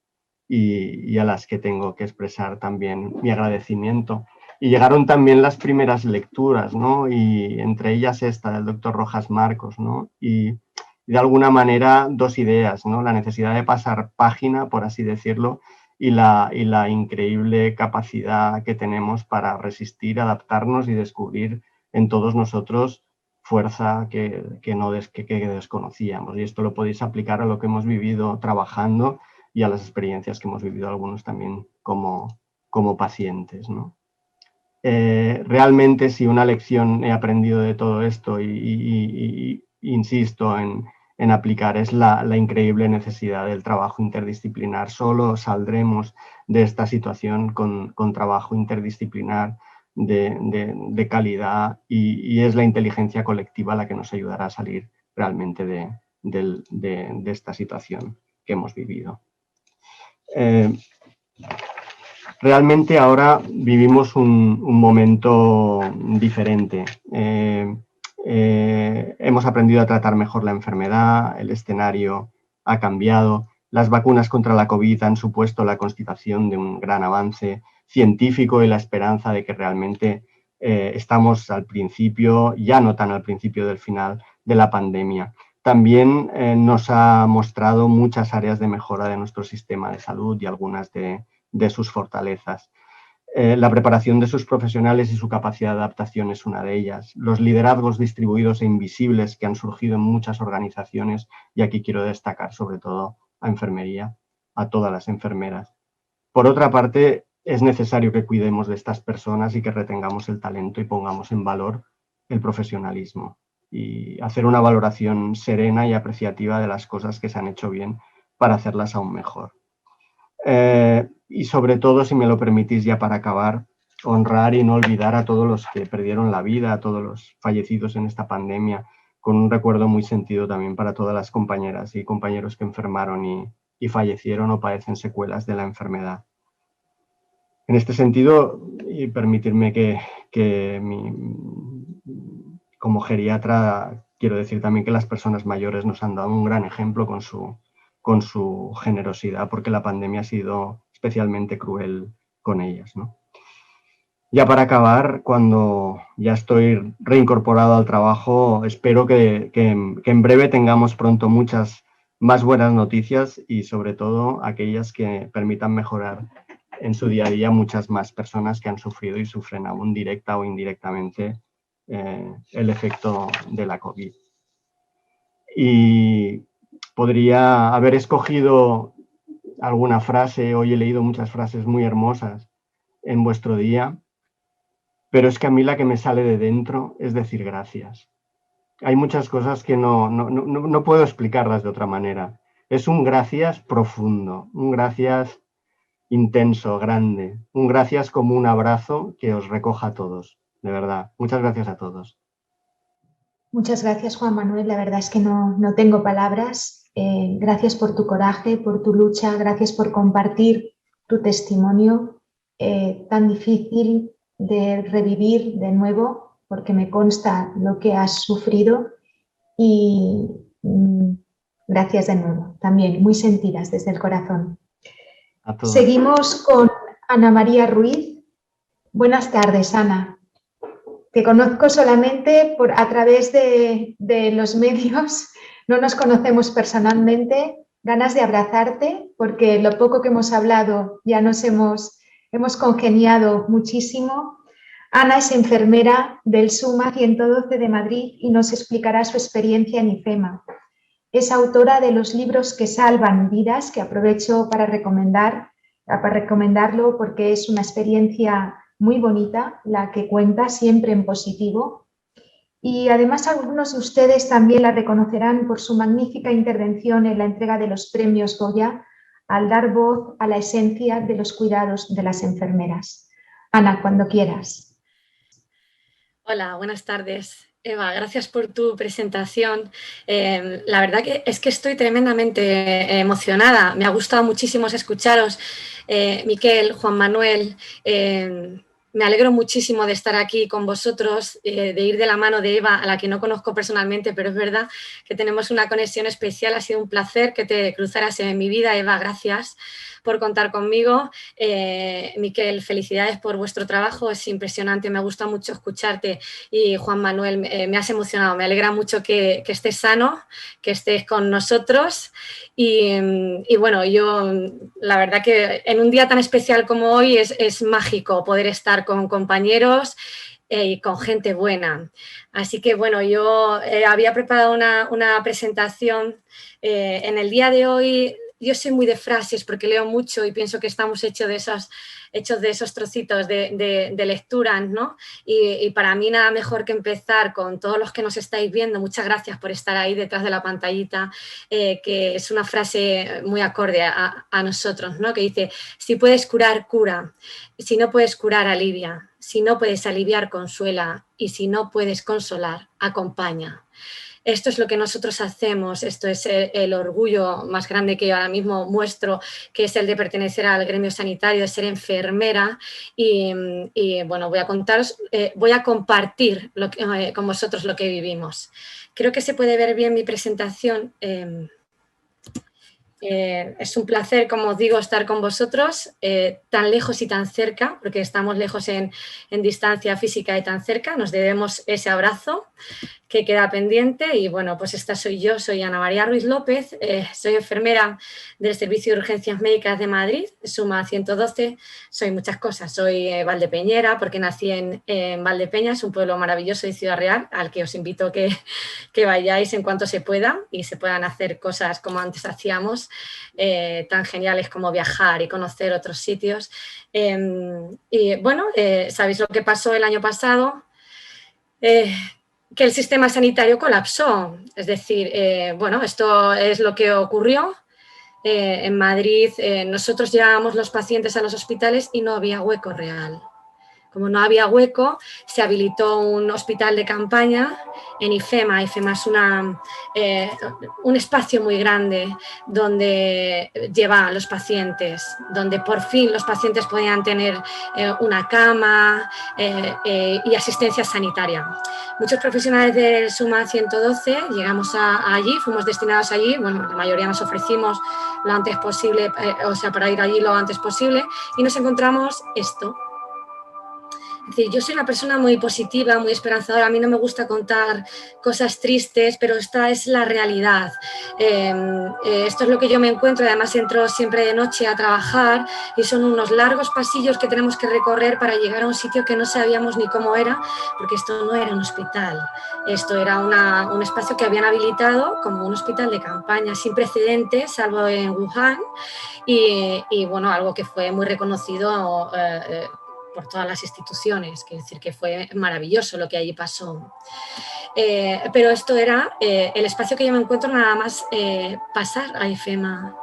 Speaker 3: y a las que tengo que expresar también mi agradecimiento. Y llegaron también las primeras lecturas, ¿no? Y entre ellas esta del doctor Rojas Marcos, ¿no? Y de alguna manera 2 ideas, ¿no? La necesidad de pasar página, por así decirlo, y la increíble capacidad que tenemos para resistir, adaptarnos y descubrir en todos nosotros fuerza que desconocíamos. Y esto lo podéis aplicar a lo que hemos vivido trabajando y a las experiencias que hemos vivido algunos también como pacientes, ¿no? Realmente, si una lección he aprendido de todo esto y insisto en aplicar, es la increíble necesidad del trabajo interdisciplinar. Solo saldremos de esta situación con trabajo interdisciplinar de calidad y es la inteligencia colectiva la que nos ayudará a salir realmente de esta situación que hemos vivido. Realmente ahora vivimos un momento diferente. Hemos aprendido a tratar mejor la enfermedad, el escenario ha cambiado, las vacunas contra la COVID han supuesto la constatación de un gran avance científico y la esperanza de que realmente estamos al principio, ya no tan al principio del final de la pandemia. También nos ha mostrado muchas áreas de mejora de nuestro sistema de salud y algunas de sus fortalezas. La preparación de sus profesionales y su capacidad de adaptación es una de ellas. Los liderazgos distribuidos e invisibles que han surgido en muchas organizaciones, y aquí quiero destacar sobre todo a enfermería, a todas las enfermeras. Por otra parte, es necesario que cuidemos de estas personas y que retengamos el talento y pongamos en valor el profesionalismo y hacer una valoración serena y apreciativa de las cosas que se han hecho bien para hacerlas aún mejor. Y sobre todo, si me lo permitís ya para acabar, honrar y no olvidar a todos los que perdieron la vida, a todos los fallecidos en esta pandemia, con un recuerdo muy sentido también para todas las compañeras y compañeros que enfermaron y fallecieron o padecen secuelas de la enfermedad. En este sentido, y permitirme que como geriatra quiero decir también que las personas mayores nos han dado un gran ejemplo con su generosidad, porque la pandemia ha sido especialmente cruel con ellas, ¿no? Ya para acabar, cuando ya estoy reincorporado al trabajo, espero que en breve tengamos pronto muchas más buenas noticias y sobre todo aquellas que permitan mejorar en su día a día muchas más personas que han sufrido y sufren aún directa o indirectamente el efecto de la COVID. Y podría haber escogido alguna frase, hoy he leído muchas frases muy hermosas en vuestro día, pero es que a mí la que me sale de dentro es decir gracias. Hay muchas cosas que no puedo explicarlas de otra manera. Es un gracias profundo, un gracias intenso, grande, un gracias como un abrazo que os recoja a todos, de verdad. Muchas gracias a todos.
Speaker 1: Muchas gracias, Juan Manuel. La verdad es que no tengo palabras. Gracias por tu coraje, por tu lucha, gracias por compartir tu testimonio tan difícil de revivir de nuevo, porque me consta lo que has sufrido. Y gracias de nuevo, también muy sentidas desde el corazón.
Speaker 3: A todos.
Speaker 1: Seguimos con Ana María Ruiz. Buenas tardes, Ana. Te conozco solamente a través de los medios, no nos conocemos personalmente, ganas de abrazarte porque lo poco que hemos hablado ya hemos congeniado muchísimo. Ana es enfermera del SUMA 112 de Madrid y nos explicará su experiencia en IFEMA. Es autora de los libros que salvan vidas, que aprovecho para recomendarlo porque es una experiencia muy bonita, la que cuenta siempre en positivo. Y además algunos de ustedes también la reconocerán por su magnífica intervención en la entrega de los premios Goya al dar voz a la esencia de los cuidados de las enfermeras. Ana, cuando quieras.
Speaker 4: Hola, buenas tardes. Eva, gracias por tu presentación. La verdad que estoy tremendamente emocionada. Me ha gustado muchísimo escucharos, Miquel, Juan Manuel. Me alegro muchísimo de estar aquí con vosotros, de ir de la mano de Eva, a la que no conozco personalmente, pero es verdad que tenemos una conexión especial. Ha sido un placer que te cruzaras en mi vida, Eva. Gracias por contar conmigo. Miquel, felicidades por vuestro trabajo, es impresionante, me gusta mucho escucharte. Y Juan Manuel, me has emocionado, me alegra mucho que estés sano, que estés con nosotros. Y bueno, yo la verdad que en un día tan especial como hoy es mágico poder estar con compañeros y con gente buena. Así que bueno, yo había preparado una presentación en el día de hoy. Yo soy muy de frases porque leo mucho y pienso que estamos hechos de esos trocitos de lecturas, ¿no? Y para mí nada mejor que empezar con todos los que nos estáis viendo. Muchas gracias por estar ahí detrás de la pantallita, que es una frase muy acorde a nosotros, ¿no? Que dice, si puedes curar, cura. Si no puedes curar, alivia. Si no puedes aliviar, consuela. Y si no puedes consolar, acompaña. Esto es lo que nosotros hacemos, esto es el orgullo más grande que yo ahora mismo muestro, que es el de pertenecer al gremio sanitario, de ser enfermera y bueno, voy a compartir con vosotros lo que vivimos. Creo que se puede ver bien mi presentación. Es un placer, como os digo, estar con vosotros, tan lejos y tan cerca, porque estamos lejos en distancia física y tan cerca, nos debemos ese abrazo que queda pendiente. Y bueno, pues esta soy yo, soy Ana María Ruiz López, soy enfermera del Servicio de Urgencias Médicas de Madrid, SUMA 112, soy muchas cosas, soy valdepeñera porque nací en Valdepeñas, un pueblo maravilloso de Ciudad Real, al que os invito que vayáis en cuanto se pueda y se puedan hacer cosas como antes hacíamos, tan geniales como viajar y conocer otros sitios. Y bueno, sabéis lo que pasó el año pasado, que el sistema sanitario colapsó. Es decir, bueno, esto es lo que ocurrió. En Madrid nosotros llevábamos los pacientes a los hospitales y no había hueco real. Como no había hueco, se habilitó un hospital de campaña en IFEMA. IFEMA es un espacio muy grande donde lleva a los pacientes, donde por fin los pacientes podían tener una cama y asistencia sanitaria. Muchos profesionales del SUMA 112 llegamos allí, fuimos destinados allí, bueno, la mayoría nos ofrecimos lo antes posible, para ir allí lo antes posible, y nos encontramos esto. Es decir, yo soy una persona muy positiva, muy esperanzadora, a mí no me gusta contar cosas tristes, pero esta es la realidad. Esto es lo que yo me encuentro, además entro siempre de noche a trabajar y son unos largos pasillos que tenemos que recorrer para llegar a un sitio que no sabíamos ni cómo era, porque esto no era un hospital, esto era un espacio que habían habilitado como un hospital de campaña sin precedentes, salvo en Wuhan, y bueno, algo que fue muy reconocido por todas las instituciones, quiero decir que fue maravilloso lo que allí pasó. Pero esto era el espacio que yo me encuentro nada más pasar a IFEMA.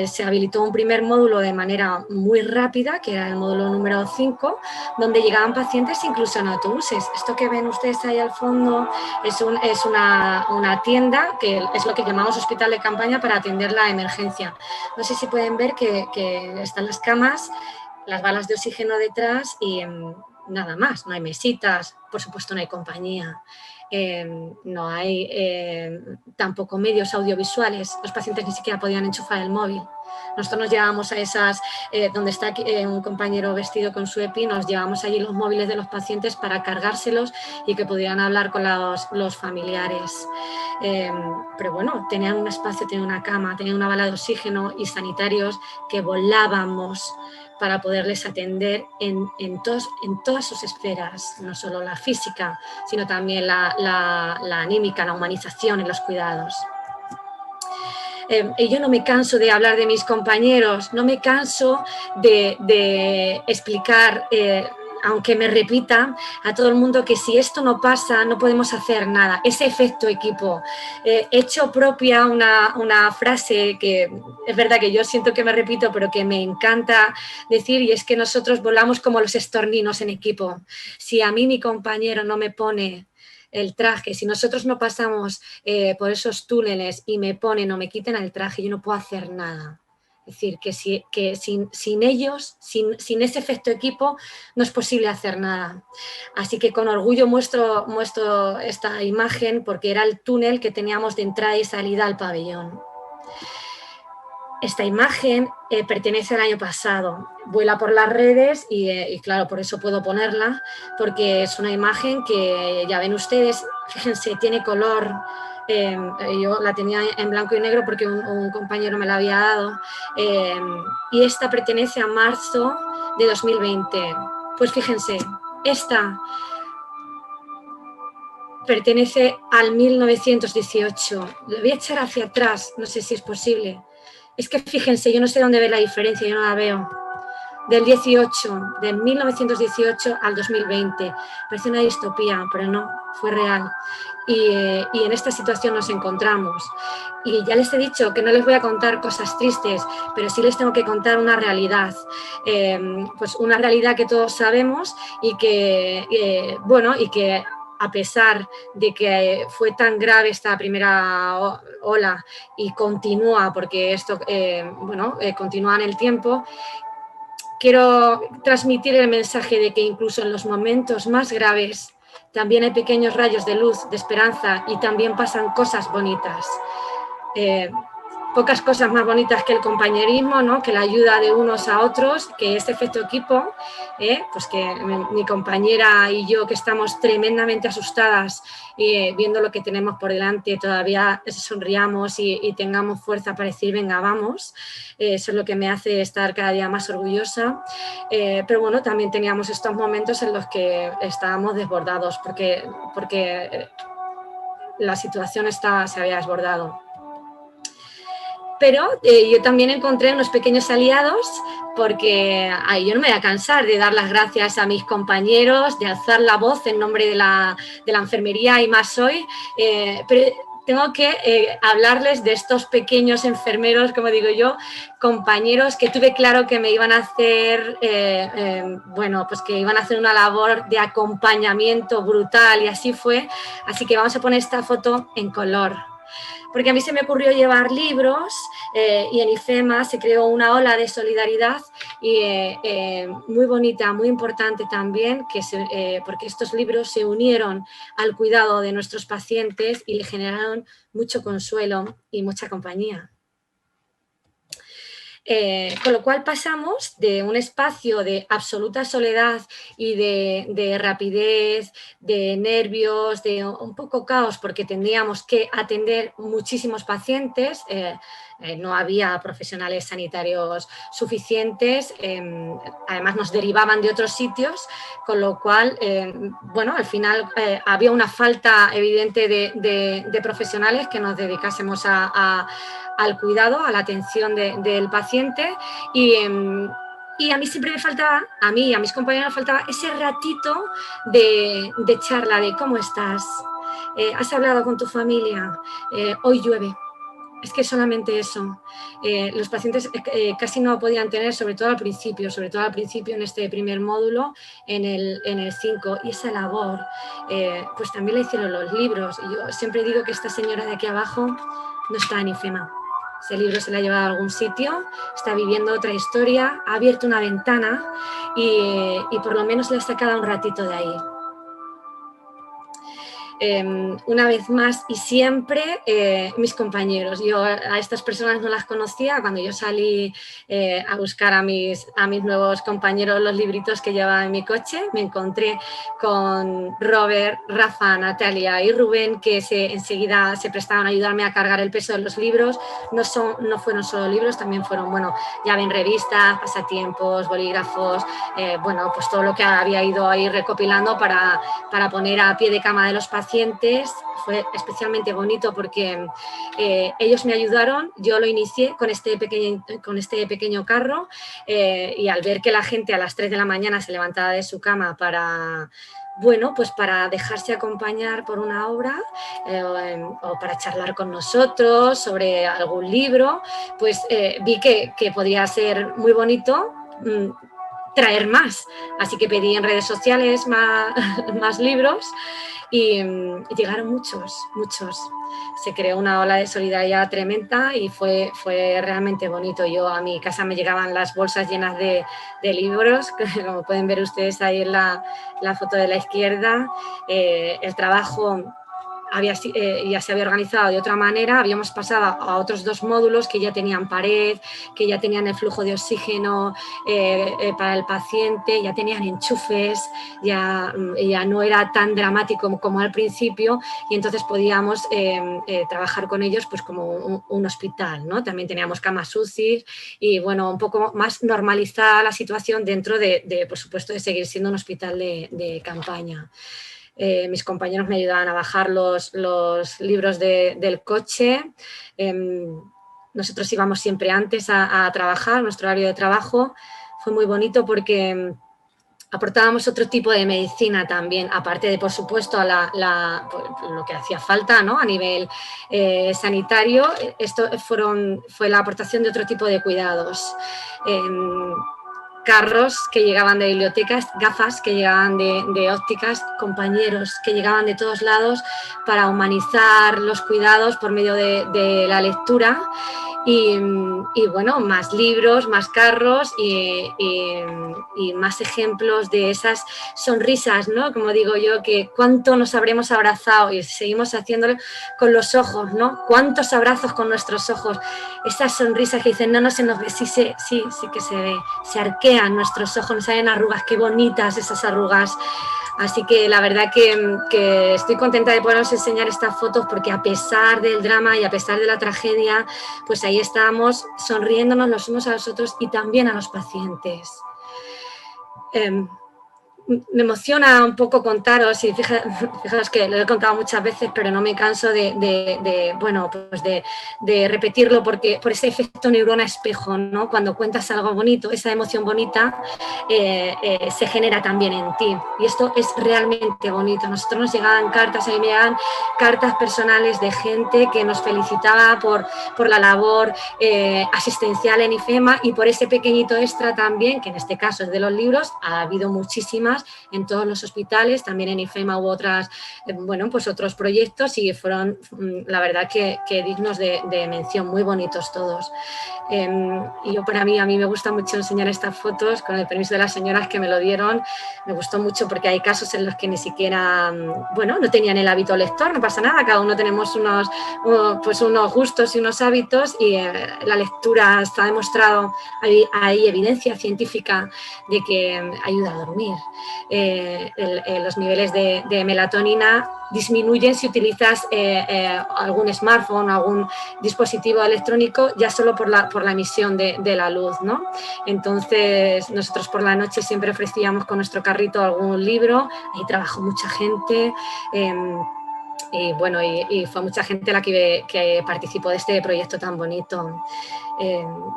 Speaker 4: Se habilitó un primer módulo de manera muy rápida, que era el módulo número 5, donde llegaban pacientes incluso en autobuses. Esto que ven ustedes ahí al fondo es una tienda, que es lo que llamamos hospital de campaña para atender la emergencia. No sé si pueden ver que están las camas, las balas de oxígeno detrás y nada más, no hay mesitas, por supuesto no hay compañía, no hay tampoco medios audiovisuales, los pacientes ni siquiera podían enchufar el móvil. Nosotros nos llevábamos a esas, donde está un compañero vestido con su EPI, nos llevábamos allí los móviles de los pacientes para cargárselos y que pudieran hablar con los familiares. Pero bueno, tenían un espacio, tenían una cama, tenían una bala de oxígeno y sanitarios que volábamos para poderles atender en todas sus esferas, no solo la física, sino también la anímica, la humanización en los cuidados. Y yo no me canso de hablar de mis compañeros, no me canso de explicar, aunque me repita a todo el mundo que si esto no pasa no podemos hacer nada, ese efecto equipo. He hecho propia una frase que es verdad que yo siento que me repito, pero que me encanta decir, y es que nosotros volamos como los estorninos en equipo. Si a mí mi compañero no me pone el traje, si nosotros no pasamos por esos túneles y me ponen o me quiten el traje, yo no puedo hacer nada. Es decir, que sin ellos, sin ese efecto equipo, no es posible hacer nada. Así que con orgullo muestro esta imagen porque era el túnel que teníamos de entrada y salida al pabellón. Esta imagen pertenece al año pasado, vuela por las redes y claro, por eso puedo ponerla, porque es una imagen que ya ven ustedes, fíjense, tiene color. Yo la tenía en blanco y negro porque un compañero me la había dado, y esta pertenece a marzo de 2020. Pues fíjense, esta pertenece al 1918. Lo voy a echar hacia atrás, no sé si es posible. Es que fíjense, yo no sé dónde ve la diferencia, yo no la veo. Del 1918 al 2020. Parece una distopía, pero no, fue real. Y en esta situación nos encontramos. Y ya les he dicho que no les voy a contar cosas tristes, pero sí les tengo que contar una realidad. Pues una realidad que todos sabemos y que, bueno, y que a pesar de que fue tan grave esta primera ola y continúa, porque esto continúa en el tiempo, quiero transmitir el mensaje de que incluso en los momentos más graves también hay pequeños rayos de luz, de esperanza y también pasan cosas bonitas. Pocas cosas más bonitas que el compañerismo, ¿no? Que la ayuda de unos a otros, que este efecto equipo, pues que mi compañera y yo que estamos tremendamente asustadas viendo lo que tenemos por delante, todavía sonriamos y tengamos fuerza para decir venga, vamos. Eso es lo que me hace estar cada día más orgullosa. Pero bueno, también teníamos estos momentos en los que estábamos desbordados porque la situación se había desbordado. Pero yo también encontré unos pequeños aliados porque yo no me voy a cansar de dar las gracias a mis compañeros, de alzar la voz en nombre de la enfermería y más hoy, pero tengo que hablarles de estos pequeños enfermeros, como digo yo, compañeros que tuve claro que me iban a hacer, pues que iban a hacer una labor de acompañamiento brutal y así fue. Así que vamos a poner esta foto en color. Porque a mí se me ocurrió llevar libros y en IFEMA se creó una ola de solidaridad y, muy bonita, muy importante también, porque estos libros se unieron al cuidado de nuestros pacientes y le generaron mucho consuelo y mucha compañía. Con lo cual pasamos de un espacio de absoluta soledad y de rapidez, de nervios, de un poco caos, porque tendríamos que atender muchísimos pacientes, no había profesionales sanitarios suficientes, además nos derivaban de otros sitios, con lo cual, bueno, al final había una falta evidente de profesionales que nos dedicásemos al cuidado, a la atención del paciente y a mí siempre me faltaba, a mí y a mis compañeros nos faltaba ese ratito de charla de ¿cómo estás? ¿Has hablado con tu familia? Hoy llueve. Es que solamente eso. Los pacientes casi no podían tener, sobre todo al principio en este primer módulo, en el 5, y esa labor, pues también la hicieron los libros. Y yo siempre digo que esta señora de aquí abajo no está en IFEMA. Ese libro se la ha llevado a algún sitio, está viviendo otra historia, ha abierto una ventana y por lo menos le ha sacado un ratito de ahí. Una vez más y siempre mis compañeros. Yo a estas personas no las conocía. Cuando yo salí a buscar a mis nuevos compañeros los libritos que llevaba en mi coche, me encontré con Robert, Rafa, Natalia y Rubén, que enseguida se prestaban a ayudarme a cargar el peso de los libros. No fueron solo libros, también fueron, bueno, ya ven, revistas, pasatiempos, bolígrafos, bueno, pues todo lo que había ido ahí recopilando para poner a pie de cama de los pacientes. Fue especialmente bonito porque ellos me ayudaron, yo lo inicié con este pequeño carro y al ver que la gente a las 3 de la mañana se levantaba de su cama para, bueno, pues para dejarse acompañar por una obra o para charlar con nosotros sobre algún libro, pues vi que podía ser muy bonito traer más, así que pedí en redes sociales más libros y llegaron muchos. Se creó una ola de solidaridad tremenda y fue realmente bonito. A mi casa me llegaban las bolsas llenas de libros, como pueden ver ustedes ahí en la foto de la izquierda. El trabajo ya se había organizado de otra manera, habíamos pasado a otros 2 módulos que ya tenían pared, que ya tenían el flujo de oxígeno para el paciente, ya tenían enchufes, ya no era tan dramático como al principio y entonces podíamos trabajar con ellos pues como un hospital, ¿no? También teníamos camas UCI y bueno, un poco más normalizada la situación dentro de por supuesto, de seguir siendo un hospital de campaña. Mis compañeros me ayudaban a bajar los libros del coche. Nosotros íbamos siempre antes a trabajar, nuestro horario de trabajo. Fue muy bonito porque aportábamos otro tipo de medicina también, aparte de, por supuesto, lo que hacía falta, ¿no? A nivel sanitario. Esto fue la aportación de otro tipo de cuidados. Carros que llegaban de bibliotecas, gafas que llegaban de ópticas, compañeros que llegaban de todos lados para humanizar los cuidados por medio de la lectura y bueno, más libros, más carros y más ejemplos de esas sonrisas, ¿no? Como digo yo, que cuánto nos habremos abrazado y seguimos haciéndolo con los ojos, ¿no? Cuántos abrazos con nuestros ojos, esas sonrisas que dicen, no se nos ve, sí que se ve, se arquean nuestros ojos, nos salen arrugas, qué bonitas esas arrugas. Así que la verdad que estoy contenta de poderos enseñar estas fotos porque a pesar del drama y a pesar de la tragedia, pues ahí estábamos sonriéndonos los unos a los otros y también a los pacientes. Me emociona un poco contaros y fijaos que lo he contado muchas veces, pero no me canso de repetirlo por ese efecto neurona espejo, ¿no? Cuando cuentas algo bonito, esa emoción bonita se genera también en ti y esto es realmente bonito. A nosotros nos llegaban cartas, a mí me llegaban cartas personales de gente que nos felicitaba por la labor asistencial en IFEMA y por ese pequeñito extra también, que en este caso es de los libros, ha habido muchísimas más en todos los hospitales, también en IFEMA hubo otras, bueno, pues otros proyectos y fueron, la verdad, que dignos de mención, muy bonitos todos. Y yo, a mí me gusta mucho enseñar estas fotos, con el permiso de las señoras que me lo dieron, me gustó mucho porque hay casos en los que ni siquiera, bueno, no tenían el hábito lector, no pasa nada, cada uno tenemos unos gustos y unos hábitos y la lectura está demostrado, hay evidencia científica de que ayuda a dormir. Los niveles de melatonina disminuyen si utilizas algún smartphone, algún dispositivo electrónico, ya solo por la emisión de la luz, ¿no? Entonces, nosotros por la noche siempre ofrecíamos con nuestro carrito algún libro, ahí trabajó mucha gente, y bueno, y fue mucha gente la que participó de este proyecto tan bonito.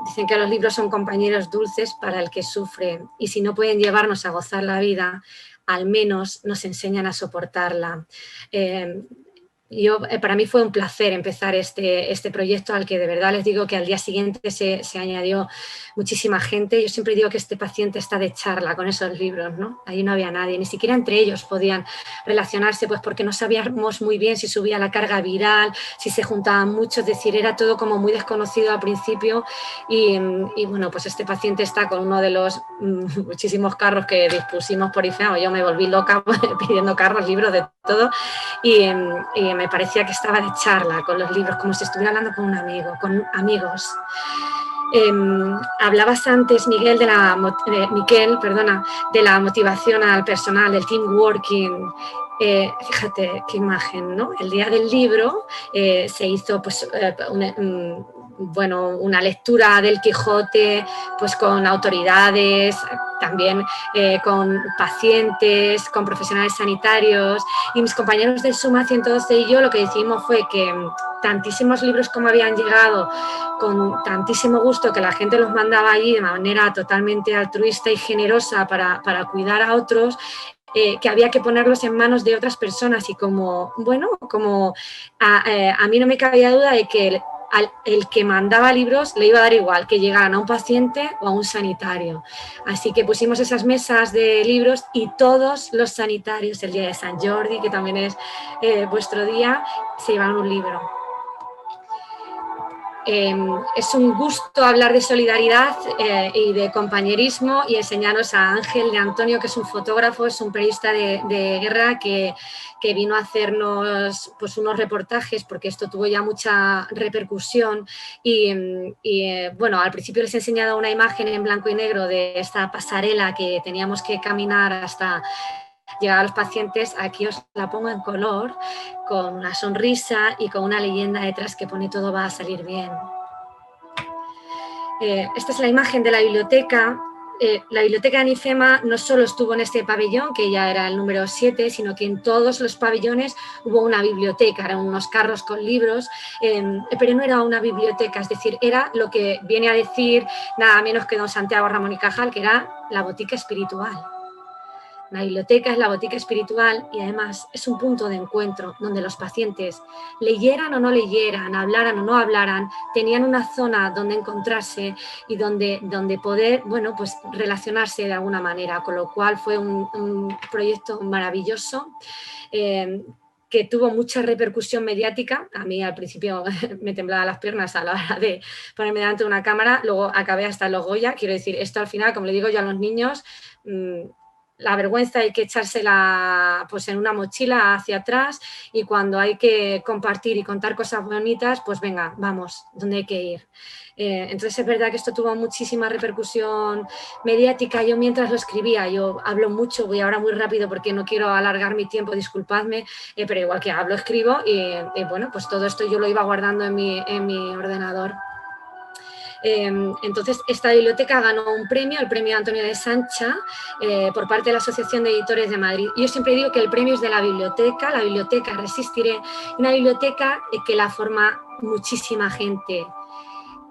Speaker 4: Dicen que los libros son compañeros dulces para el que sufre, y si no pueden llevarnos a gozar la vida, al menos nos enseñan a soportarla. Para mí fue un placer empezar este proyecto, al que de verdad les digo que al día siguiente se añadió muchísima gente. Yo siempre digo que este paciente está de charla con esos libros, ¿no? Ahí no había nadie, ni siquiera entre ellos podían relacionarse, pues porque no sabíamos muy bien si subía la carga viral, si se juntaban muchos, es decir, era todo como muy desconocido al principio y bueno, pues este paciente está con uno de los muchísimos carros que dispusimos por IFEMA. Yo me volví loca pidiendo carros, libros, de todo, y me parecía que estaba de charla con los libros, como si estuviera hablando con un amigo, con amigos. Hablabas antes, Miquel, de la motivación al personal, del team working. Fíjate qué imagen, ¿no? El día del libro se hizo pues, una lectura del Quijote, pues con autoridades, también con pacientes, con profesionales sanitarios, y mis compañeros del Suma 112 y yo lo que decidimos fue que tantísimos libros como habían llegado, con tantísimo gusto, que la gente los mandaba allí de manera totalmente altruista y generosa para cuidar a otros, que había que ponerlos en manos de otras personas, y como a mí no me cabía duda de que el que mandaba libros le iba a dar igual que llegaran a un paciente o a un sanitario. Así que pusimos esas mesas de libros y todos los sanitarios, el día de San Jordi, que también es vuestro día, se llevaron un libro. Es un gusto hablar de solidaridad y de compañerismo y enseñaros a Ángel de Antonio, que es un fotógrafo, es un periodista de guerra que vino a hacernos pues, unos reportajes, porque esto tuvo ya mucha repercusión y bueno, al principio les he enseñado una imagen en blanco y negro de esta pasarela que teníamos que caminar hasta llegar a los pacientes. Aquí os la pongo en color, con una sonrisa y con una leyenda detrás que pone todo va a salir bien. Esta es la imagen de la biblioteca. La biblioteca de IFEMA no solo estuvo en este pabellón, que ya era el número 7, sino que en todos los pabellones hubo una biblioteca, eran unos carros con libros, pero no era una biblioteca, es decir, era lo que viene a decir nada menos que don Santiago Ramón y Cajal, que era la botica espiritual. La biblioteca es la botica espiritual y además es un punto de encuentro donde los pacientes, leyeran o no leyeran, hablaran o no hablaran, tenían una zona donde encontrarse y donde poder, bueno, pues relacionarse de alguna manera, con lo cual fue un proyecto maravilloso. Que tuvo mucha repercusión mediática. A mí al principio me temblaban las piernas a la hora de ponerme delante de una cámara, luego acabé hasta en los Goya. Quiero decir, esto al final, como le digo yo a los niños, la vergüenza hay que echársela pues en una mochila hacia atrás, y cuando hay que compartir y contar cosas bonitas, pues venga, vamos, donde hay que ir. Entonces es verdad que esto tuvo muchísima repercusión mediática. Yo mientras lo escribía, yo hablo mucho, voy ahora muy rápido porque no quiero alargar mi tiempo, disculpadme, pero igual que hablo, escribo y bueno, pues todo esto yo lo iba guardando en mi ordenador. Entonces esta biblioteca ganó un premio, el premio Antonio de Sancha, por parte de la Asociación de Editores de Madrid. Yo siempre digo que el premio es de la biblioteca Resistiré, una biblioteca que la forma muchísima gente.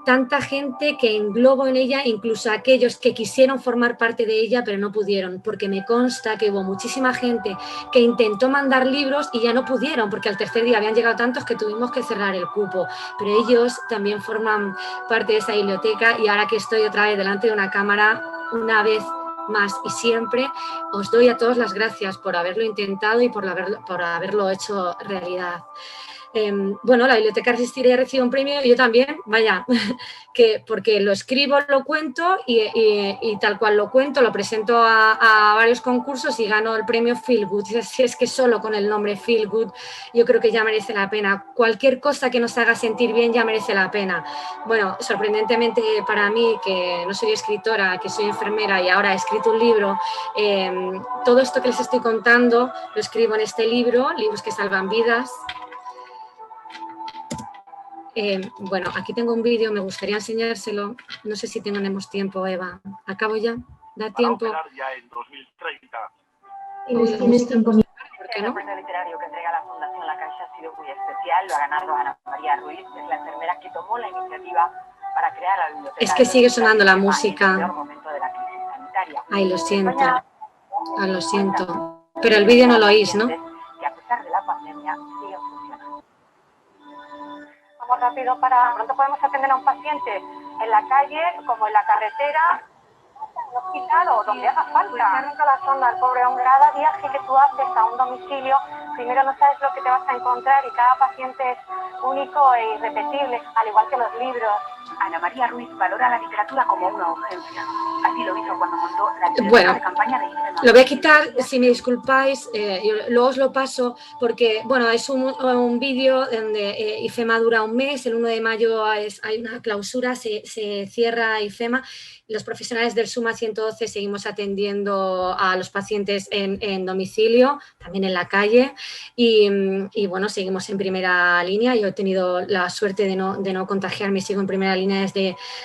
Speaker 4: Tanta gente que englobo en ella incluso aquellos que quisieron formar parte de ella pero no pudieron, porque me consta que hubo muchísima gente que intentó mandar libros y ya no pudieron, porque al tercer día habían llegado tantos que tuvimos que cerrar el cupo, pero ellos también forman parte de esa biblioteca. Y ahora que estoy otra vez delante de una cámara, una vez más y siempre. Os doy a todos las gracias por haberlo intentado y por haberlo hecho realidad. Bueno, la Biblioteca Resistiré recibe un premio y yo también, vaya, porque lo escribo, lo cuento y tal cual lo cuento, lo presento a varios concursos y gano el premio Feel Good. Si es que solo con el nombre Feel Good yo creo que ya merece la pena. Cualquier cosa que nos haga sentir bien ya merece la pena. Bueno, sorprendentemente para mí, que no soy escritora, que soy enfermera y ahora he escrito un libro, todo esto que les estoy contando lo escribo en este libro, Libros que salvan vidas. Bueno, aquí tengo un vídeo, me gustaría enseñárselo. No sé si tenemos tiempo, Eva. ¿Acabo ya? ¿Da tiempo?
Speaker 5: Ya en 2030.
Speaker 1: Tienes 5 minutos.
Speaker 4: ¿Por qué no?
Speaker 6: El premio literario que entrega la Fundación La Caixa ha sido muy especial. Lo ha ganado Ana María Ruiz, que es la enfermera que tomó la iniciativa para crear la biblioteca.
Speaker 4: Es que sigue sonando la música.
Speaker 6: En el peor momento de la crisis sanitaria.
Speaker 4: Ay, lo siento. Lo siento. Pero el vídeo no lo oís, ¿no?
Speaker 6: Que a pesar de la pandemia sigue funcionando. Vamos rápido para... Pronto podemos atender a un paciente en la calle, como en la carretera, en el hospital o donde haga falta. Arranca la sonda al pobre hombre. Cada viaje que tú haces a un domicilio, primero no sabes lo que te vas a encontrar y cada paciente es único e irrepetible, al igual que los libros. Ana María Ruiz valora la literatura como una urgencia. Así lo hizo cuando montó la biblioteca de campaña de IFEMA.
Speaker 4: Lo voy a quitar, si me disculpáis, luego os lo paso porque, bueno, es un vídeo donde IFEMA dura un mes, el 1 de mayo hay una clausura, se cierra IFEMA. Los profesionales del SUMA 112 seguimos atendiendo a los pacientes en domicilio, también en la calle y bueno, seguimos en primera línea. Yo he tenido la suerte de no contagiarme y sigo en primera línea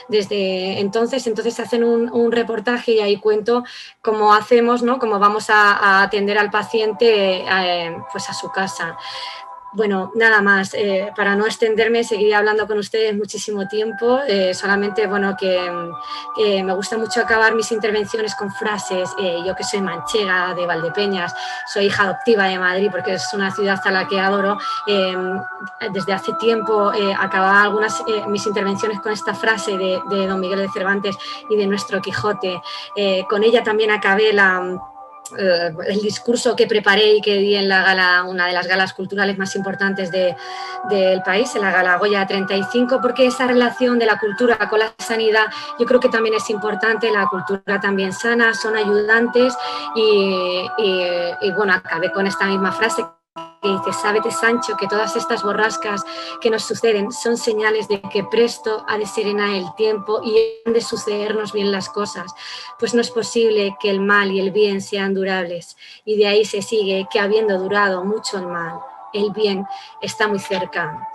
Speaker 4: desde entonces. Entonces hacen un reportaje y ahí cuento cómo hacemos, ¿no? Cómo vamos a atender al paciente pues a su casa. Bueno, nada más, para no extenderme, seguiría hablando con ustedes muchísimo tiempo, solamente, bueno, que me gusta mucho acabar mis intervenciones con frases. Yo que soy manchega de Valdepeñas, soy hija adoptiva de Madrid porque es una ciudad a la que adoro, desde hace tiempo acababa mis intervenciones con esta frase de don Miguel de Cervantes y de nuestro Quijote. Con ella también acabé el discurso que preparé y que di en la gala, una de las galas culturales más importantes del país, en la Gala Goya 35, porque esa relación de la cultura con la sanidad yo creo que también es importante. La cultura también sana, son ayudantes y bueno, acabé con esta misma frase que dice: sábete, Sancho, que todas estas borrascas que nos suceden son señales de que presto ha de serenar el tiempo y han de sucedernos bien las cosas, pues no es posible que el mal y el bien sean durables, y de ahí se sigue que habiendo durado mucho el mal, el bien está muy cerca.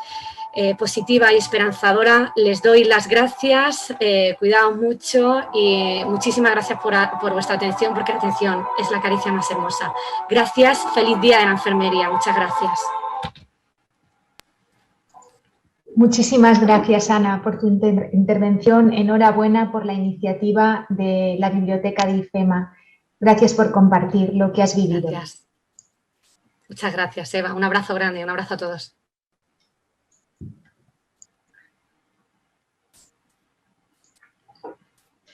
Speaker 4: Positiva y esperanzadora, les doy las gracias, cuidaos mucho y muchísimas gracias por vuestra atención, porque la atención es la caricia más hermosa. Gracias, feliz día de la enfermería, muchas gracias.
Speaker 1: Muchísimas gracias, Ana, por tu intervención. Enhorabuena por la iniciativa de la Biblioteca de IFEMA. Gracias por compartir lo que has vivido.
Speaker 4: Gracias. Muchas gracias, Eva. Un abrazo grande, un abrazo a todos.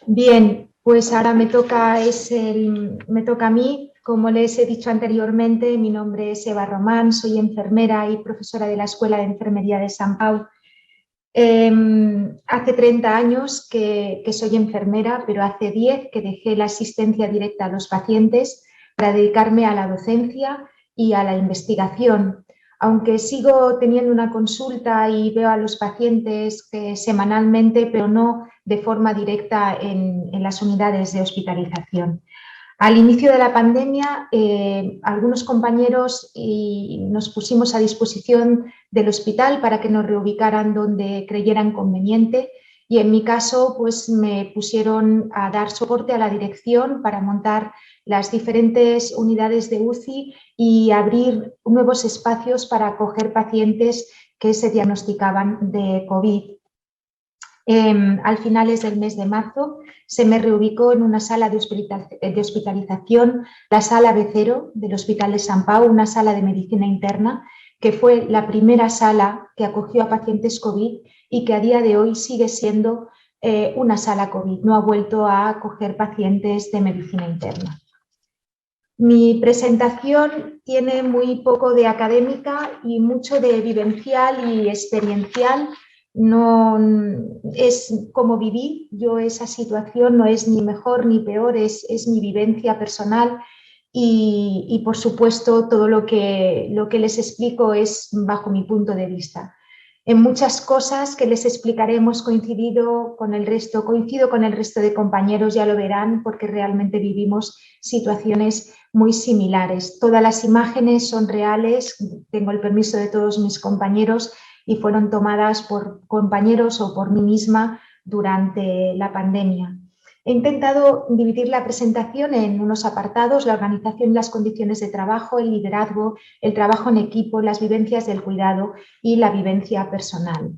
Speaker 1: Bien, pues ahora me toca a mí. Como les he dicho anteriormente, mi nombre es Eva Román, soy enfermera y profesora de la Escuela de Enfermería de Sant Pau. Hace 30 años que soy enfermera, pero hace 10 que dejé la asistencia directa a los pacientes para dedicarme a la docencia y a la investigación. Aunque sigo teniendo una consulta y veo a los pacientes semanalmente, pero no de forma directa en las unidades de hospitalización. Al inicio de la pandemia, algunos compañeros nos pusimos a disposición del hospital para que nos reubicaran donde creyeran conveniente, y en mi caso pues me pusieron a dar soporte a la dirección para montar las diferentes unidades de UCI y abrir nuevos espacios para acoger pacientes que se diagnosticaban de COVID. Al finales del mes de marzo se me reubicó en una sala de hospitalización, la sala B0 del Hospital de Sant Pau, una sala de medicina interna, que fue la primera sala que acogió a pacientes COVID y que a día de hoy sigue siendo una sala COVID, no ha vuelto a acoger pacientes de medicina interna. Mi presentación tiene muy poco de académica y mucho de vivencial y experiencial. No es como viví yo esa situación, no es ni mejor ni peor, es mi vivencia personal y por supuesto todo lo que les explico es bajo mi punto de vista. En muchas cosas que les explicaré hemos coincido con el resto de compañeros, ya lo verán, porque realmente vivimos situaciones muy similares. Todas las imágenes son reales, tengo el permiso de todos mis compañeros y fueron tomadas por compañeros o por mí misma durante la pandemia. He intentado dividir la presentación en unos apartados: la organización y las condiciones de trabajo, el liderazgo, el trabajo en equipo, las vivencias del cuidado y la vivencia personal.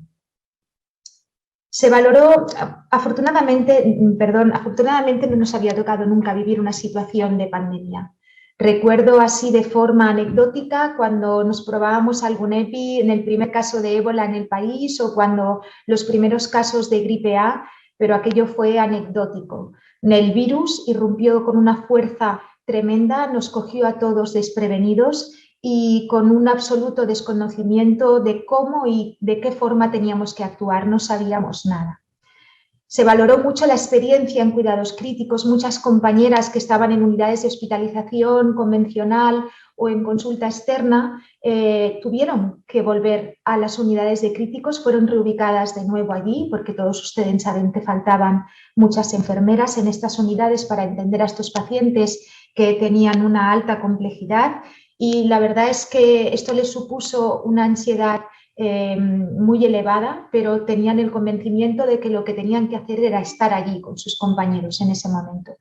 Speaker 1: Se valoró, afortunadamente no nos había tocado nunca vivir una situación de pandemia. Recuerdo así de forma anecdótica cuando nos probábamos algún EPI en el primer caso de ébola en el país o cuando los primeros casos de gripe A, pero aquello fue anecdótico. El virus irrumpió con una fuerza tremenda, nos cogió a todos desprevenidos y con un absoluto desconocimiento de cómo y de qué forma teníamos que actuar, no sabíamos nada. Se valoró mucho la experiencia en cuidados críticos, muchas compañeras que estaban en unidades de hospitalización convencional o en consulta externa tuvieron que volver a las unidades de críticos, fueron reubicadas de nuevo allí porque todos ustedes saben que faltaban muchas enfermeras en estas unidades para atender a estos pacientes que tenían una alta complejidad y la verdad es que esto les supuso una ansiedad muy elevada, pero tenían el convencimiento de que lo que tenían que hacer era estar allí con sus compañeros en ese momento.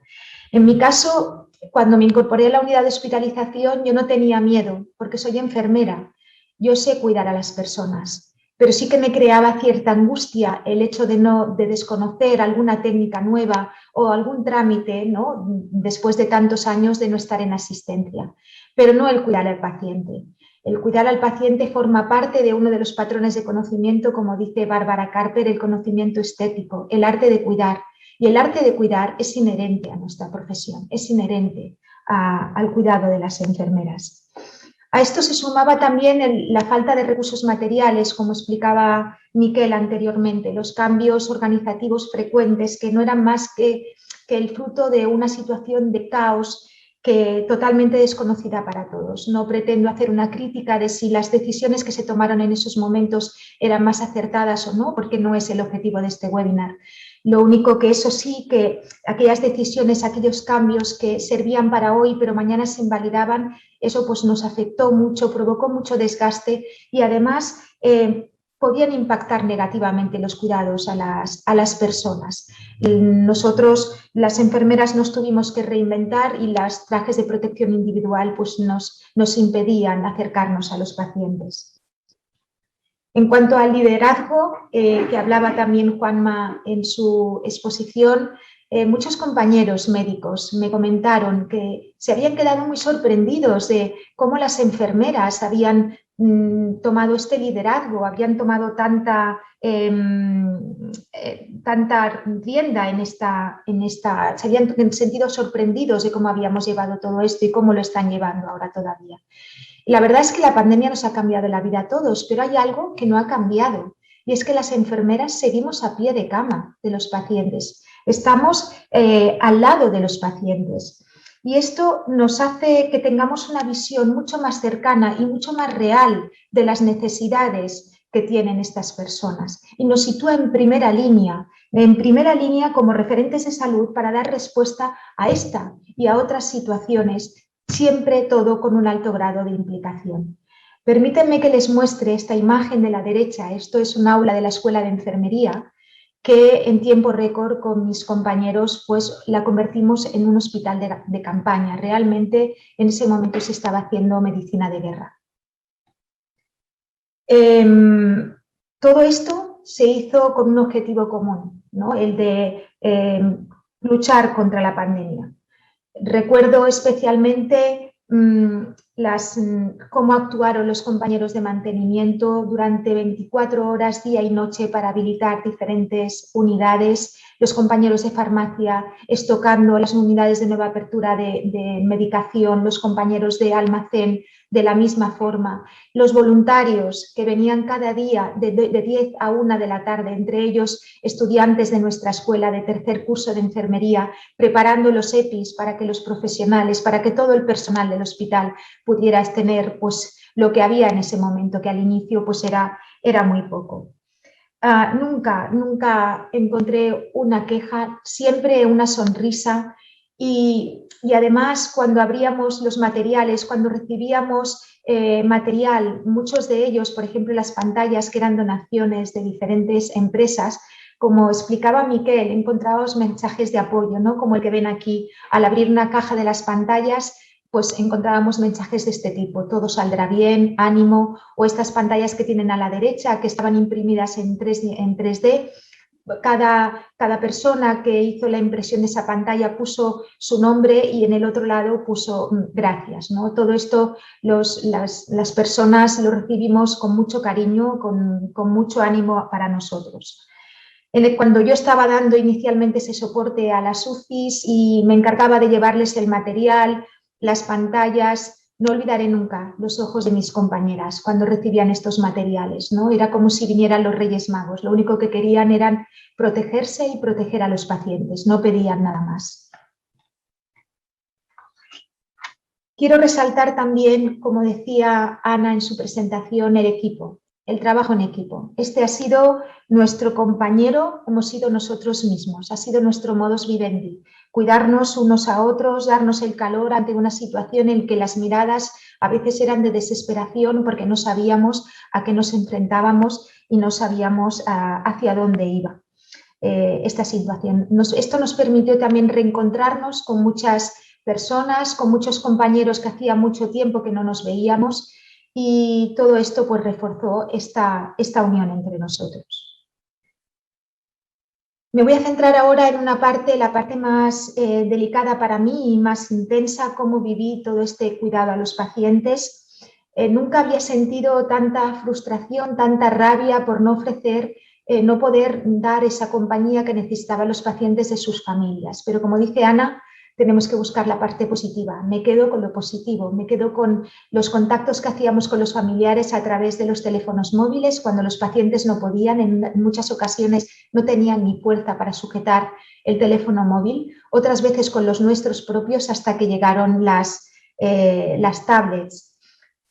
Speaker 1: En mi caso, cuando me incorporé a la unidad de hospitalización, yo no tenía miedo, porque soy enfermera, yo sé cuidar a las personas, pero sí que me creaba cierta angustia el hecho de desconocer alguna técnica nueva o algún trámite, ¿no?, después de tantos años de no estar en asistencia, pero no el cuidar al paciente. El cuidar al paciente forma parte de uno de los patrones de conocimiento, como dice Bárbara Carper, el conocimiento estético, el arte de cuidar. Y el arte de cuidar es inherente a nuestra profesión, es inherente al cuidado de las enfermeras. A esto se sumaba también la falta de recursos materiales, como explicaba Miquel anteriormente, los cambios organizativos frecuentes que no eran más que el fruto de una situación de caos totalmente desconocida para todos. No pretendo hacer una crítica de si las decisiones que se tomaron en esos momentos eran más acertadas o no, porque no es el objetivo de este webinar. Lo único que eso sí, que aquellas decisiones, aquellos cambios que servían para hoy pero mañana se invalidaban, eso pues nos afectó mucho, provocó mucho desgaste y además podían impactar negativamente los cuidados a las personas. Nosotros, las enfermeras, nos tuvimos que reinventar y los trajes de protección individual pues nos impedían acercarnos a los pacientes. En cuanto al liderazgo, que hablaba también Juanma en su exposición, muchos compañeros médicos me comentaron que se habían quedado muy sorprendidos de cómo las enfermeras habían tomado este liderazgo, habían tomado tanta rienda se habían sentido sorprendidos de cómo habíamos llevado todo esto y cómo lo están llevando ahora todavía. La verdad es que la pandemia nos ha cambiado la vida a todos, pero hay algo que no ha cambiado y es que las enfermeras seguimos a pie de cama de los pacientes, estamos al lado de los pacientes. Y esto nos hace que tengamos una visión mucho más cercana y mucho más real de las necesidades que tienen estas personas y nos sitúa en primera línea como referentes de salud para dar respuesta a esta y a otras situaciones, siempre todo con un alto grado de implicación. Permítanme que les muestre esta imagen de la derecha. Esto es un aula de la Escuela de Enfermería que en tiempo récord con mis compañeros pues la convertimos en un hospital de campaña. Realmente en ese momento se estaba haciendo medicina de guerra. Todo esto se hizo con un objetivo común, ¿no?, el de luchar contra la pandemia. Recuerdo especialmente cómo actuaron los compañeros de mantenimiento durante 24 horas, día y noche, para habilitar diferentes unidades, los compañeros de farmacia estocando las unidades de nueva apertura de medicación, los compañeros de almacén de la misma forma, los voluntarios que venían cada día de 10 a 1 de la tarde, entre ellos estudiantes de nuestra escuela de tercer curso de enfermería, preparando los EPIs para que los profesionales, para que todo el personal del hospital pudiera tener pues, lo que había en ese momento, que al inicio pues, era muy poco. Nunca encontré una queja, siempre una sonrisa y además cuando abríamos los materiales, cuando recibíamos material, muchos de ellos, por ejemplo las pantallas que eran donaciones de diferentes empresas, como explicaba Miquel, encontrábamos mensajes de apoyo, ¿no? Como el que ven aquí, al abrir una caja de las pantallas, pues encontrábamos mensajes de este tipo: todo saldrá bien, ánimo, o estas pantallas que tienen a la derecha que estaban imprimidas en 3D. Cada persona que hizo la impresión de esa pantalla puso su nombre y en el otro lado puso gracias, ¿no? Todo esto las personas lo recibimos con mucho cariño, con mucho ánimo para nosotros. Cuando yo estaba dando inicialmente ese soporte a las UCIs y me encargaba de llevarles el material, las pantallas, no olvidaré nunca los ojos de mis compañeras cuando recibían estos materiales, ¿no? Era como si vinieran los Reyes Magos, lo único que querían era protegerse y proteger a los pacientes, no pedían nada más. Quiero resaltar también, como decía Ana en su presentación, el equipo, el trabajo en equipo. Este ha sido nuestro compañero, hemos sido nosotros mismos, ha sido nuestro modus vivendi. Cuidarnos unos a otros, darnos el calor ante una situación en que las miradas a veces eran de desesperación porque no sabíamos a qué nos enfrentábamos y no sabíamos hacia dónde iba esta situación. Esto nos permitió también reencontrarnos con muchas personas, con muchos compañeros que hacía mucho tiempo que no nos veíamos y todo esto pues reforzó esta unión entre nosotros. Me voy a centrar ahora en una parte, la parte más delicada para mí y más intensa, cómo viví todo este cuidado a los pacientes. Nunca había sentido tanta frustración, tanta rabia por no ofrecer, no poder dar esa compañía que necesitaban los pacientes de sus familias. Pero como dice Ana, tenemos que buscar la parte positiva. Me quedo con lo positivo, me quedo con los contactos que hacíamos con los familiares a través de los teléfonos móviles cuando los pacientes no podían, en muchas ocasiones no tenían ni fuerza para sujetar el teléfono móvil, otras veces con los nuestros propios hasta que llegaron las tablets.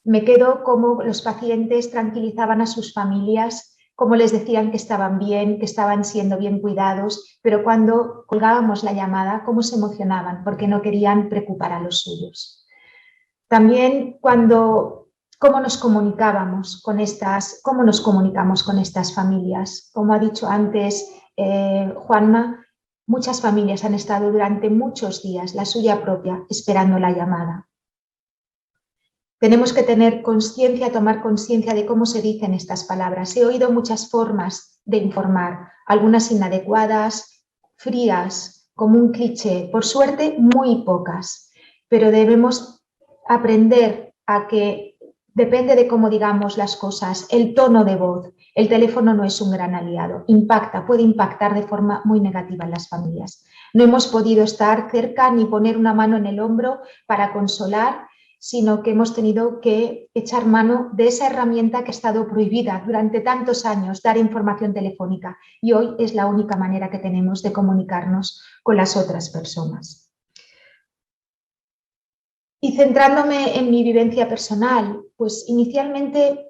Speaker 1: Me quedo como los pacientes tranquilizaban a sus familias, como les decían que estaban bien, que estaban siendo bien cuidados, pero cuando colgábamos la llamada, cómo se emocionaban porque no querían preocupar a los suyos. También cómo nos comunicamos con estas familias. Como ha dicho antes Juanma, muchas familias han estado durante muchos días, la suya propia, esperando la llamada. Tenemos que tener conciencia, tomar conciencia de cómo se dicen estas palabras. He oído muchas formas de informar, algunas inadecuadas, frías, como un cliché. Por suerte, muy pocas, pero debemos aprender a que depende de cómo digamos las cosas, el tono de voz. El teléfono no es un gran aliado, puede impactar de forma muy negativa en las familias. No hemos podido estar cerca ni poner una mano en el hombro para consolar, sino que hemos tenido que echar mano de esa herramienta que ha estado prohibida durante tantos años, dar información telefónica, y hoy es la única manera que tenemos de comunicarnos con las otras personas. Y centrándome en mi vivencia personal, pues inicialmente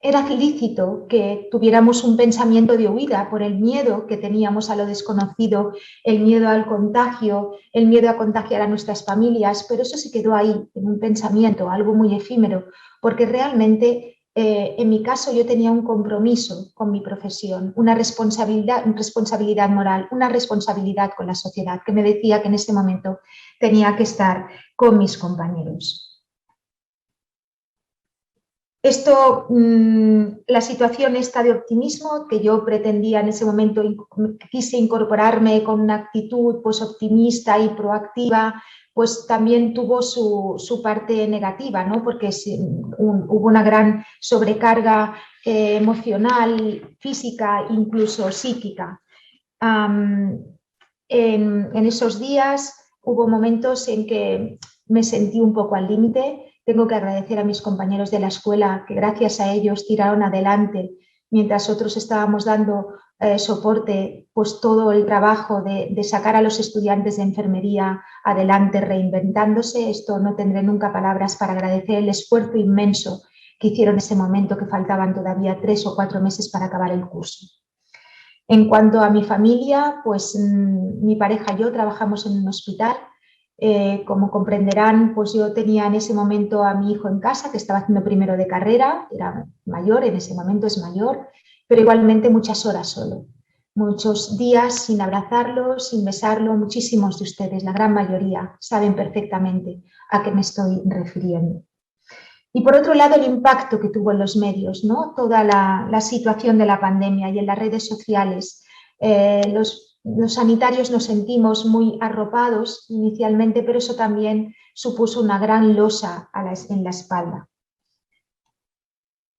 Speaker 1: era lícito que tuviéramos un pensamiento de huida por el miedo que teníamos a lo desconocido, el miedo al contagio, el miedo a contagiar a nuestras familias, pero eso se quedó ahí, en un pensamiento, algo muy efímero, porque realmente en mi caso yo tenía un compromiso con mi profesión, una responsabilidad moral, una responsabilidad con la sociedad que me decía que en ese momento tenía que estar con mis compañeros. La situación esta de optimismo que yo pretendía en ese momento, quise incorporarme con una actitud pues, optimista y proactiva pues también tuvo su parte negativa, ¿no? Porque hubo una gran sobrecarga emocional, física, incluso psíquica. En esos días hubo momentos en que me sentí un poco al límite. Tengo que agradecer a mis compañeros de la escuela que gracias a ellos tiraron adelante mientras otros estábamos dando soporte, pues todo el trabajo de sacar a los estudiantes de enfermería adelante reinventándose. Esto no tendré nunca palabras para agradecer el esfuerzo inmenso que hicieron en ese momento, que faltaban todavía 3 o 4 meses para acabar el curso. En cuanto a mi familia, pues mi pareja y yo trabajamos en un hospital. Como comprenderán, pues yo tenía en ese momento a mi hijo en casa, que estaba haciendo primero de carrera, era mayor, en ese momento es mayor, pero igualmente muchas horas solo, muchos días sin abrazarlo, sin besarlo. Muchísimos de ustedes, la gran mayoría, saben perfectamente a qué me estoy refiriendo. Y por otro lado, el impacto que tuvo en los medios, ¿no? Toda la situación de la pandemia y en las redes sociales. Los sanitarios nos sentimos muy arropados inicialmente, pero eso también supuso una gran losa en la espalda.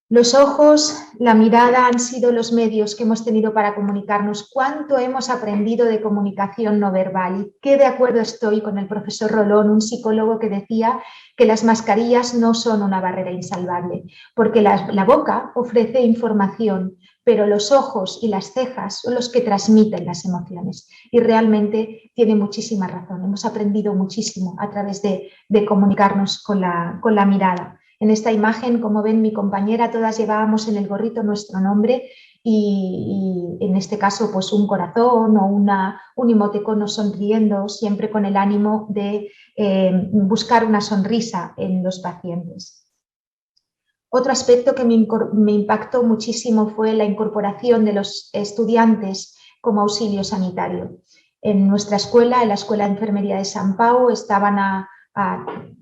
Speaker 1: Los ojos, la mirada han sido los medios que hemos tenido para comunicarnos. ¿Cuánto hemos aprendido de comunicación no verbal? Y qué de acuerdo estoy con el profesor Rolón, un psicólogo que decía que las mascarillas no son una barrera insalvable, porque la boca ofrece información, pero los ojos y las cejas son los que transmiten las emociones. Y realmente tiene muchísima razón. Hemos aprendido muchísimo a través de comunicarnos con la mirada. En esta imagen, como ven mi compañera, todas llevábamos en el gorrito nuestro nombre y en este caso pues un corazón o un emoticono sonriendo, siempre con el ánimo de buscar una sonrisa en los pacientes. Otro aspecto que me impactó muchísimo fue la incorporación de los estudiantes como auxilio sanitario. En nuestra escuela, en la Escuela de Enfermería de Sant Pau, estaban a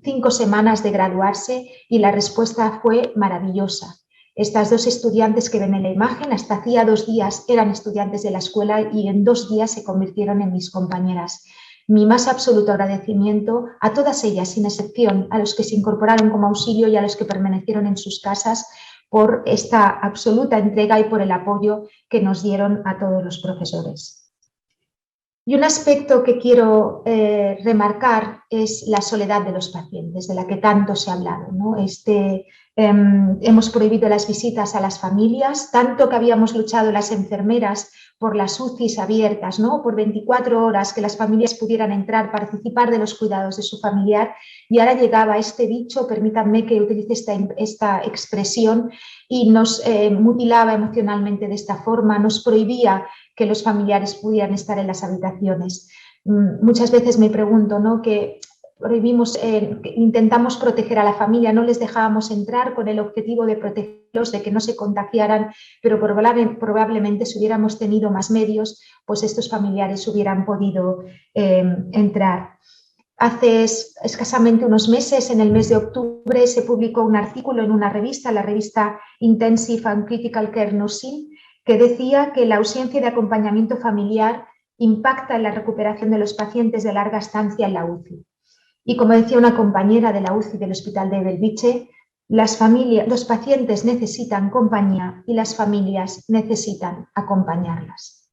Speaker 1: 5 semanas de graduarse y la respuesta fue maravillosa. Estas 2 estudiantes que ven en la imagen, hasta hacía 2 días eran estudiantes de la escuela y en 2 días se convirtieron en mis compañeras. Mi más absoluto agradecimiento a todas ellas, sin excepción, a los que se incorporaron como auxilio y a los que permanecieron en sus casas, por esta absoluta entrega y por el apoyo que nos dieron a todos los profesores. Y un aspecto que quiero remarcar es la soledad de los pacientes, de la que tanto se ha hablado, ¿no? Hemos prohibido las visitas a las familias, tanto que habíamos luchado las enfermeras por las UCIs abiertas, ¿no? Por 24 horas, que las familias pudieran entrar, participar de los cuidados de su familiar, y ahora llegaba este bicho, permítanme que utilice esta expresión, y nos mutilaba emocionalmente de esta forma, nos prohibía que los familiares pudieran estar en las habitaciones. Muchas veces me pregunto, ¿no?, que prohibimos, intentamos proteger a la familia, no les dejábamos entrar con el objetivo de protegerlos, de que no se contagiaran, pero probablemente si hubiéramos tenido más medios, pues estos familiares hubieran podido entrar. Hace escasamente unos meses, en el mes de octubre, se publicó un artículo en una revista, la revista Intensive and Critical Care Nursing, que decía que la ausencia de acompañamiento familiar impacta en la recuperación de los pacientes de larga estancia en la UCI. Y como decía una compañera de la UCI del Hospital de Belviche, los pacientes necesitan compañía y las familias necesitan acompañarlas.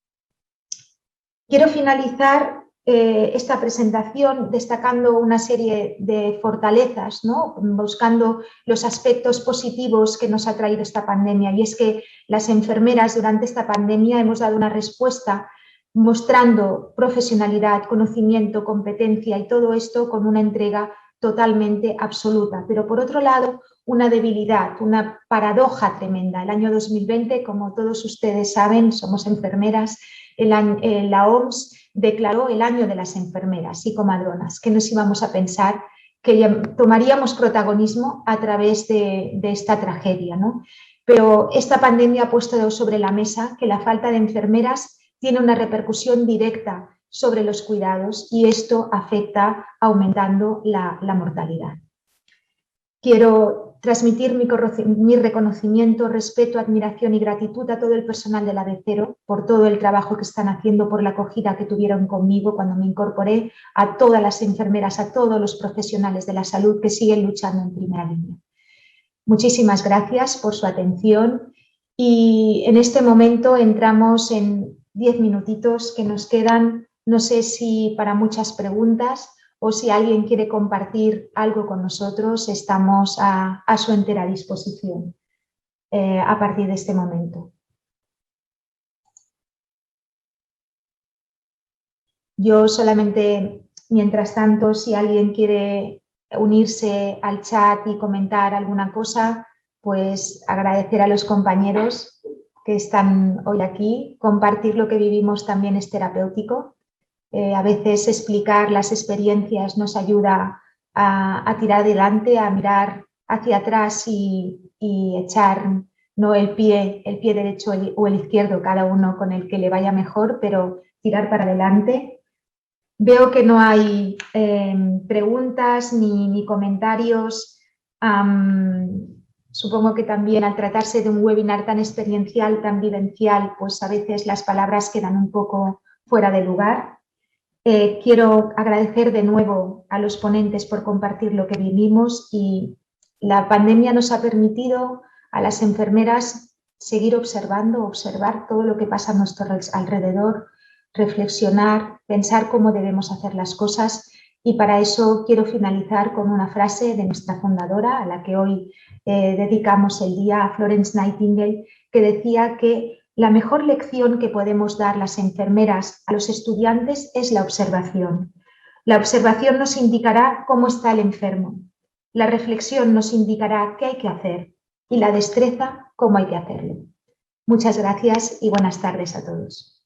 Speaker 1: Quiero finalizar esta presentación destacando una serie de fortalezas, ¿no?, buscando los aspectos positivos que nos ha traído esta pandemia, y es que las enfermeras durante esta pandemia hemos dado una respuesta mostrando profesionalidad, conocimiento, competencia, y todo esto con una entrega totalmente absoluta. Pero por otro lado, una debilidad, una paradoja tremenda. El año 2020, como todos ustedes saben, somos enfermeras, la OMS declaró el año de las enfermeras psicomadronas, que nos íbamos a pensar que tomaríamos protagonismo a través de esta tragedia, ¿no? Pero esta pandemia ha puesto sobre la mesa que la falta de enfermeras tiene una repercusión directa sobre los cuidados, y esto afecta aumentando la mortalidad. Quiero transmitir mi reconocimiento, respeto, admiración y gratitud a todo el personal de la B0 por todo el trabajo que están haciendo, por la acogida que tuvieron conmigo cuando me incorporé, a todas las enfermeras, a todos los profesionales de la salud que siguen luchando en primera línea. Muchísimas gracias por su atención y en este momento entramos en 10 minutitos que nos quedan, no sé si para muchas preguntas o si alguien quiere compartir algo con nosotros, estamos a su entera disposición a partir de este momento. Yo solamente, mientras tanto, si alguien quiere unirse al chat y comentar alguna cosa, pues agradecer a los compañeros que están hoy aquí. Compartir lo que vivimos también es terapéutico. A veces explicar las experiencias nos ayuda a tirar adelante, a mirar hacia atrás y echar, ¿no?, el pie derecho o el izquierdo, cada uno con el que le vaya mejor, pero tirar para adelante. Veo que no hay preguntas ni comentarios. Supongo que también al tratarse de un webinar tan experiencial, tan vivencial, pues a veces las palabras quedan un poco fuera de lugar. Quiero agradecer de nuevo a los ponentes por compartir lo que vivimos y la pandemia nos ha permitido a las enfermeras seguir observar todo lo que pasa a nuestro alrededor, reflexionar, pensar cómo debemos hacer las cosas y para eso quiero finalizar con una frase de nuestra fundadora, a la que hoy dedicamos el día, a Florence Nightingale, que decía que la mejor lección que podemos dar las enfermeras a los estudiantes es la observación. La observación nos indicará cómo está el enfermo. La reflexión nos indicará qué hay que hacer y la destreza cómo hay que hacerlo. Muchas gracias y buenas tardes a todos.